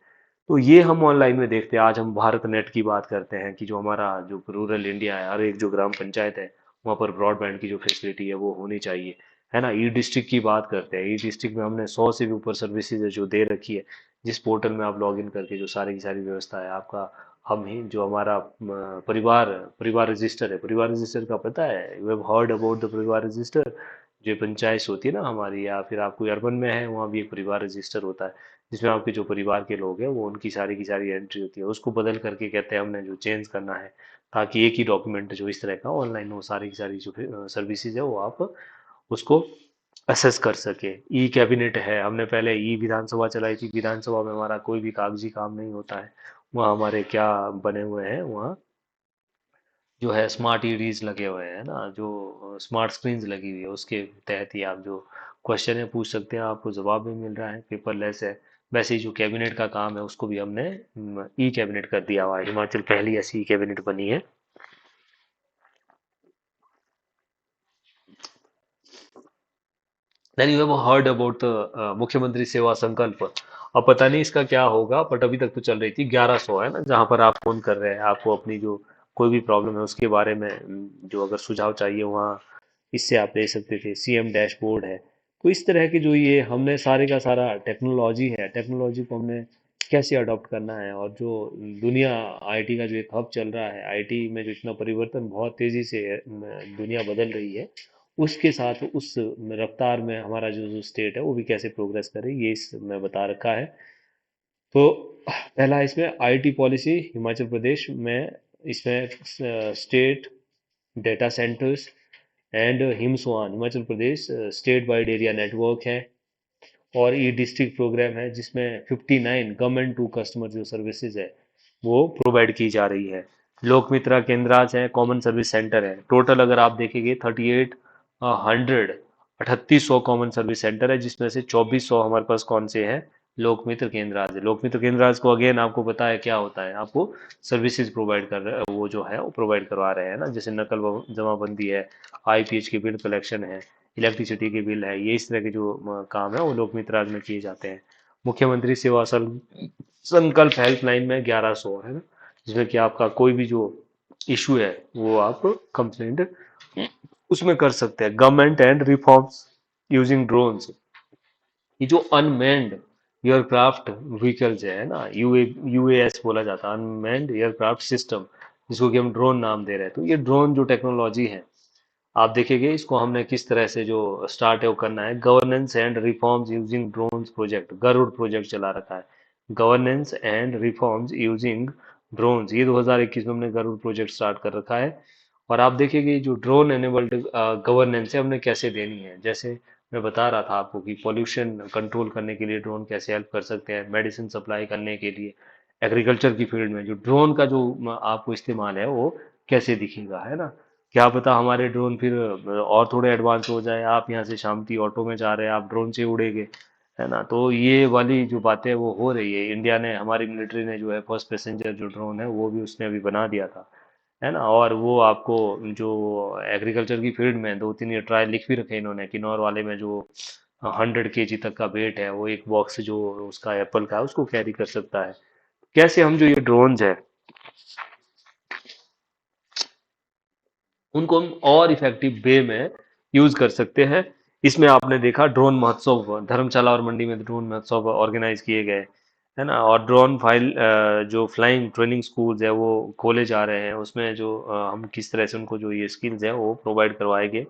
तो ये हम ऑनलाइन में देखते हैं। आज हम भारत नेट की बात करते हैं कि जो हमारा जो रूरल इंडिया है, हर एक जो ग्राम पंचायत है वहाँ पर ब्रॉडबैंड की जो फैसिलिटी है वो होनी चाहिए, है ना। ई डिस्ट्रिक्ट की बात करते हैं, ई डिस्ट्रिक्ट में हमने 100 से भी ऊपर सर्विसेज है जो दे रखी है, जिस पोर्टल में आप लॉग इन करके जो सारी की सारी व्यवस्था है आपका, हम ही जो हमारा परिवार परिवार रजिस्टर है, परिवार रजिस्टर का पता है, you have heard about the परिवार रजिस्टर। जो पंचायत होती है ना हमारी, या फिर आप कोई अर्बन में है वहाँ भी एक परिवार रजिस्टर होता है, जिसमें आपके जो परिवार के लोग हैं वो उनकी सारी की सारी एंट्री होती है। उसको बदल करके कहते हैं हमने जो चेंज करना है, ताकि एक ही डॉक्यूमेंट जो इस तरह का ऑनलाइन हो, सारी की सारी जो सर्विसेज है वो आप उसको असेस कर सके। ई कैबिनेट है, हमने पहले ई विधानसभा चलाई थी। विधानसभा में हमारा कोई भी कागजी काम नहीं होता है, वहाँ हमारे क्या बने हुए हैं, वहाँ जो है स्मार्ट ईडीज लगे हुए हैं ना, जो स्मार्ट स्क्रीन्स लगी हुई है, उसके तहत ही आप जो क्वेश्चन है पूछ सकते हैं, आपको जवाब भी मिल रहा है, पेपरलेस है। वैसे ही जो कैबिनेट का काम है उसको भी हमने ई कैबिनेट कर दिया हुआ है। हिमाचल पहली ऐसी ई कैबिनेट बनी है। Then you have heard about the Mukhyamantri Seva संकल्प। अब पता नहीं इसका क्या होगा, बट अभी तक तो चल रही थी 1100, है ना, जहाँ पर आप फोन कर रहे हैं, आपको अपनी जो कोई भी प्रॉब्लम है उसके बारे में जो अगर सुझाव चाहिए वहाँ इससे आप दे सकते थे। सीएम डैशबोर्ड है। तो इस तरह के जो ये हमने सारे का सारा टेक्नोलॉजी है, टेक्नोलॉजी को हमने कैसे अडॉप्ट करना है, और जो दुनिया आईटी का जो एक हब चल रहा है, आईटी में जो इतना परिवर्तन बहुत तेजी से दुनिया बदल रही है, उसके साथ उस रफ्तार में हमारा जो जो स्टेट है वो भी कैसे प्रोग्रेस करे, ये इसमें बता रखा है। तो पहला इसमें आईटी पॉलिसी हिमाचल प्रदेश में, इसमें स्टेट डेटा सेंटर्स एंड हिमसवान Himachal Pradesh state wide area network है, और ई डिस्ट्रिक्ट प्रोग्राम है जिसमें 59 गवर्नमेंट टू कस्टमर जो सर्विसेज है वो प्रोवाइड की जा रही है। लोक मित्रा केंद्राज है, कॉमन सर्विस सेंटर है। टोटल अगर आप देखेंगे 3800 3800 कॉमन सर्विस सेंटर है, जिसमें से 2400 हमारे पास कौन से हैं, लोक मित्र केंद्राज है। लोक मित्र केंद्राज को अगेन आपको पता है क्या होता है, आपको सर्विसेज प्रोवाइड कर रहे वो जो है वो प्रोवाइड करवा रहे हैं ना, जैसे नकल जमाबंदी है, आईपीएच की बिल कलेक्शन है, इलेक्ट्रिसिटी के बिल है, ये इस तरह के जो काम है वो लोक मित्राज में किए जाते हैं। मुख्यमंत्री सेवा संकल्प हेल्पलाइन में 1100 है ना, जिसमें कि आपका कोई भी जो इशू है वो आप कंप्लेंट उसमें कर सकते हैं। Government and reforms using drones, ये जो अनमैन्ड एयरक्राफ्ट व्हीकल्स है ना, यूएएस बोला जाता है, अनमैन्ड एयरक्राफ्ट सिस्टम, जिसको कि हम ड्रोन नाम दे रहे हैं। तो ये ड्रोन जो टेक्नोलॉजी है, आप देखेंगे इसको हमने किस तरह से जो स्टार्ट है वो करना है। Governance and reforms using drones project, Garud project चला रखा है। Governance and reforms using drones, ये 2021 में हमने गरुड़ प्रोजेक्ट स्टार्ट कर रखा है। और आप देखिए जो ड्रोन एनेबल्ड गवर्नेंस है हमने कैसे देनी है। जैसे मैं बता रहा था आपको कि पॉल्यूशन कंट्रोल करने के लिए ड्रोन कैसे हेल्प कर सकते हैं, मेडिसिन सप्लाई करने के लिए एग्रीकल्चर की फील्ड में जो ड्रोन का जो आपको इस्तेमाल है वो कैसे दिखेगा, है ना। क्या पता हमारे ड्रोन फिर और थोड़े एडवांस हो जाए, आप यहाँ से शामती ऑटो में जा रहे हैं, आप ड्रोन से उड़ेंगे, है ना। तो ये वाली जो बातें वो हो रही है, इंडिया ने, हमारी मिलिट्री ने जो है फर्स्ट पैसेंजर जो ड्रोन है वो भी उसने अभी बना दिया था, है ना। और वो आपको जो एग्रीकल्चर की फील्ड में दो तीन ये ट्रायल लिख भी रखे इन्होंने, किन्नौर वाले में जो 100 kg तक का वेट है वो एक बॉक्स जो उसका एप्पल का है उसको कैरी कर सकता है। कैसे हम जो ये ड्रोन्स है उनको हम और इफेक्टिव वे में यूज कर सकते हैं। इसमें आपने देखा ड्रोन महोत्सव धर्मशाला और मंडी में ड्रोन महोत्सव ऑर्गेनाइज किए गए, है ना। और ड्रोन फाइल जो फ्लाइंग ट्रेनिंग स्कूल्स है वो खोले जा रहे हैं, उसमें जो हम किस तरह से उनको जो ये स्किल्स है वो प्रोवाइड करवाएंगे।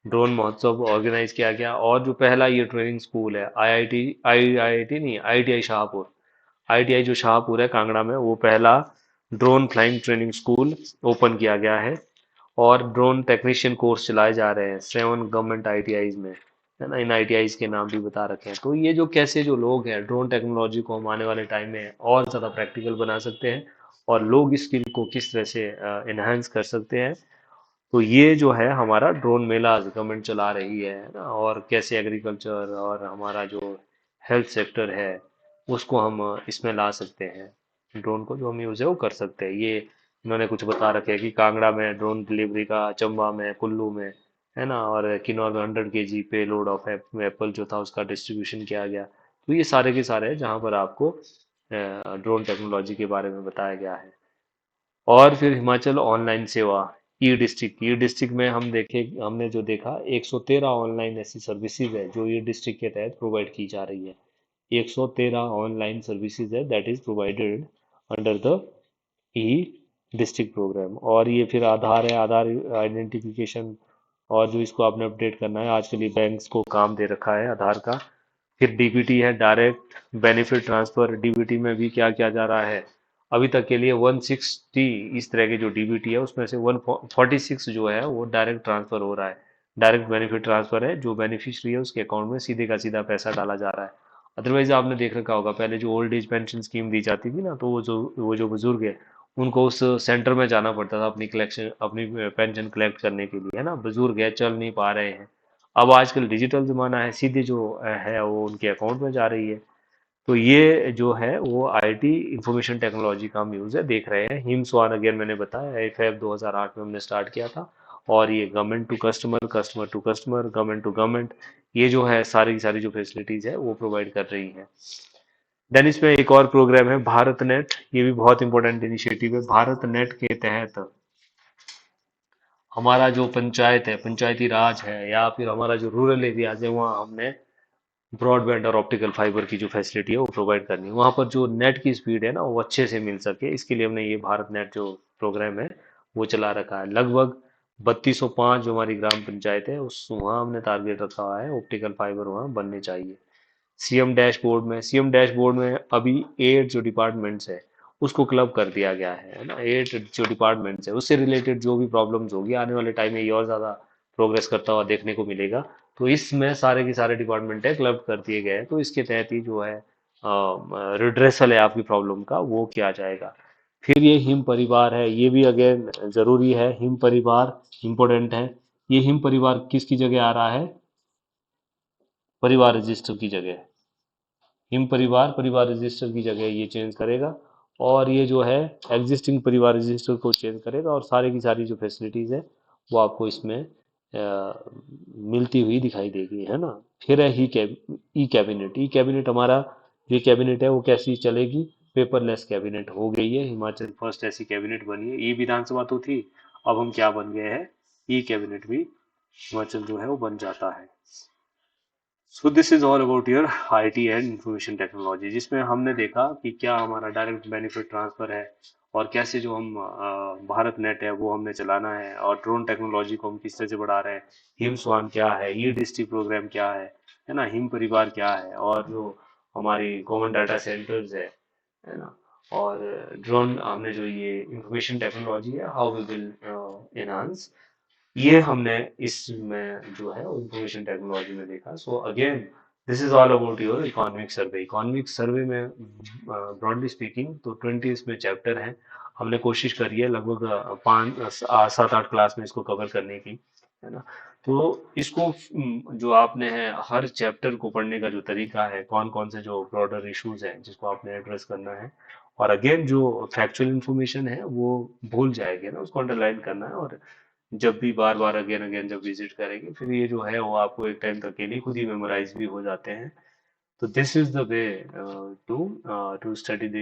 ड्रोन महोत्सव ऑर्गेनाइज किया गया और जो पहला ये ट्रेनिंग स्कूल है आईआईटी नहीं, आईटीआई शाहपुर, आईटीआई जो शाहपुर है कांगड़ा में, वो पहला drone flying training school open किया गया है। और ड्रोन टेक्नीशियन कोर्स चलाए जा रहे हैं 7 गवर्नमेंट आईटीआईज में, है ना। इन आईटीआईज के नाम भी बता रखे हैं। तो ये जो कैसे जो लोग हैं ड्रोन टेक्नोलॉजी को हम आने वाले टाइम में और ज़्यादा प्रैक्टिकल बना सकते हैं और लोग इस स्किल को किस तरह से इन्हांस कर सकते हैं। तो ये जो है हमारा ड्रोन मेला गवर्नमेंट चला रही है ना। और कैसे एग्रीकल्चर और हमारा जो हेल्थ सेक्टर है उसको हम इसमें ला सकते हैं, ड्रोन को जो हम यूज़ है वो कर सकते हैं। ये इन्होंने कुछ बता रखे हैं कि कांगड़ा में ड्रोन डिलीवरी का, चंबा में, कुल्लू में, है ना, और किन्नौर में 100 kg पे लोड ऑफ एप्पल जो था उसका डिस्ट्रीब्यूशन किया गया। तो ये सारे के सारे हैं जहाँ पर आपको ड्रोन टेक्नोलॉजी के बारे में बताया गया है। और फिर हिमाचल ऑनलाइन सेवा, ई डिस्ट्रिक्ट में हम देखे, हमने जो देखा 113 ऑनलाइन ऐसी सर्विसेज है जो ई डिस्ट्रिक्ट के तहत प्रोवाइड की जा रही है। 113 ऑनलाइन सर्विसेज है that is provided under the e district program. और ये फिर आधार है, आधार आइडेंटिफिकेशन, और जो इसको आपने अपडेट करना है, आजकल ये बैंक्स को काम दे रखा है आधार का। फिर डीबीटी है, डायरेक्ट बेनिफिट ट्रांसफर, डीबीटी में भी क्या किया जा रहा है। अभी तक के लिए 160 इस तरह के जो डीबीटी है उसमें से 146 जो है वो डायरेक्ट ट्रांसफर हो रहा है। डायरेक्ट बेनिफिट ट्रांसफर है, जो बेनिफिशियरी है उसके अकाउंट में सीधे का सीधा पैसा डाला जा रहा है। अदरवाइज आपने देख रखा होगा पहले जो ओल्ड एज पेंशन स्कीम दी जाती थी ना, तो वो जो बुजुर्ग है उनको उस सेंटर में जाना पड़ता था अपनी कलेक्शन, अपनी पेंशन कलेक्ट करने के लिए, है ना। बुजुर्ग है, चल नहीं पा रहे हैं। अब आजकल डिजिटल जमाना है, सीधे जो है वो उनके अकाउंट में जा रही है। तो ये जो है वो आईटी इंफॉर्मेशन टेक्नोलॉजी का हम यूज है देख रहे हैं। हिम स्वान अगेन मैंने बताया एफएफ 2008 में हमने स्टार्ट किया था। और ये government to customer, customer to customer, government to government, ये जो है सारी की सारी जो फैसिलिटीज है वो प्रोवाइड कर रही है। देन इसमें एक और प्रोग्राम है भारत नेट, ये भी बहुत इंपॉर्टेंट इनिशिएटिव है। भारत नेट के तहत हमारा जो पंचायत है, पंचायती राज है, या फिर हमारा जो रूरल एरियाज है, वहाँ हमने ब्रॉडबैंड और ऑप्टिकल फाइबर की जो फैसिलिटी है वो प्रोवाइड करनी है। वहाँ पर जो नेट की स्पीड है ना वो अच्छे से मिल सके, इसके लिए हमने ये भारत नेट जो प्रोग्राम है वो चला रखा है। लगभग 3205 जो हमारी ग्राम पंचायत है उस वहाँ हमने टारगेट रखा हुआ है ऑप्टिकल फाइबर वहाँ बनने चाहिए। सीएम डैशबोर्ड में अभी 8 जो डिपार्टमेंट्स है उसको क्लब कर दिया गया है ना। 8 जो डिपार्टमेंट्स है उससे रिलेटेड जो भी प्रॉब्लम्स होगी आने वाले टाइम में ये और ज़्यादा प्रोग्रेस करता हुआ देखने को मिलेगा। तो इसमें सारे के सारे डिपार्टमेंट है क्लब कर दिए गए हैं, तो इसके तहत ही जो है रिड्रेसल है आपकी प्रॉब्लम का वो किया जाएगा। फिर ये हिम परिवार है, ये भी अगेन जरूरी है। हिम परिवार इम्पोर्टेंट है। ये हिम परिवार किसकी जगह आ रहा है, परिवार रजिस्टर की जगह। हिम परिवार परिवार रजिस्टर की जगह ये चेंज करेगा। और ये जो है एग्जिस्टिंग परिवार रजिस्टर को चेंज करेगा और सारी की सारी जो फैसिलिटीज़ है वो आपको इसमें मिलती हुई दिखाई देगी, है ना। फिर है ई कैबिनेट। ई कैबिनेट हमारा जो कैबिनेट है वो कैसी चलेगी, पेपरलेस कैबिनेट हो गई है। हिमाचल फर्स्ट ऐसी कैबिनेट बनी है। ई विधानसभा तो थी, अब हम क्या बन गए हैं, ई कैबिनेट भी हिमाचल जो है वो बन जाता है। So this is all about your IT and information technology, जिसमें हमने देखा कि क्या हमारा डायरेक्ट बेनिफिट ट्रांसफर है और कैसे जो हम भारत नेट है वो हमने चलाना है, और ड्रोन टेक्नोलॉजी को हम किस तरह से बढ़ा रहे हैं। हिम स्वान क्या है, ई डिस्ट्रिक्ट प्रोग्राम क्या है ना, हिम परिवार क्या है, और जो हमारी कॉमन डाटा सेंटर्स है ना। और ड्रोन हमने जो ये इंफॉर्मेशन टेक्नोलॉजी है, हाउ वी विल एनहांस, ये हमने इसमें जो है इंफॉर्मेशन टेक्नोलॉजी में देखा। So again this is all about your economic survey. Economic survey में ब्रॉडली स्पीकिंग तो 20 इसमें चैप्टर हैं। हमने कोशिश करी है लगभग 7 8 क्लास में इसको कवर करने की, है ना। तो इसको जो आपने है हर चैप्टर को पढ़ने का जो तरीका है, कौन कौन से जो ब्रॉडर इश्यूज हैं जिसको आपने एड्रेस करना है, और अगेन जो फैक्चुअल इंफॉर्मेशन है वो भूल जाएंगे ना, उसको अंडरलाइन करना है। और जब भी बार बार अगेन अगेन जब विजिट करेंगे फिर ये जो है वो आपको एक टाइम तक के लिए खुद ही मेमोराइज भी हो जाते हैं। तो this is the way to to study the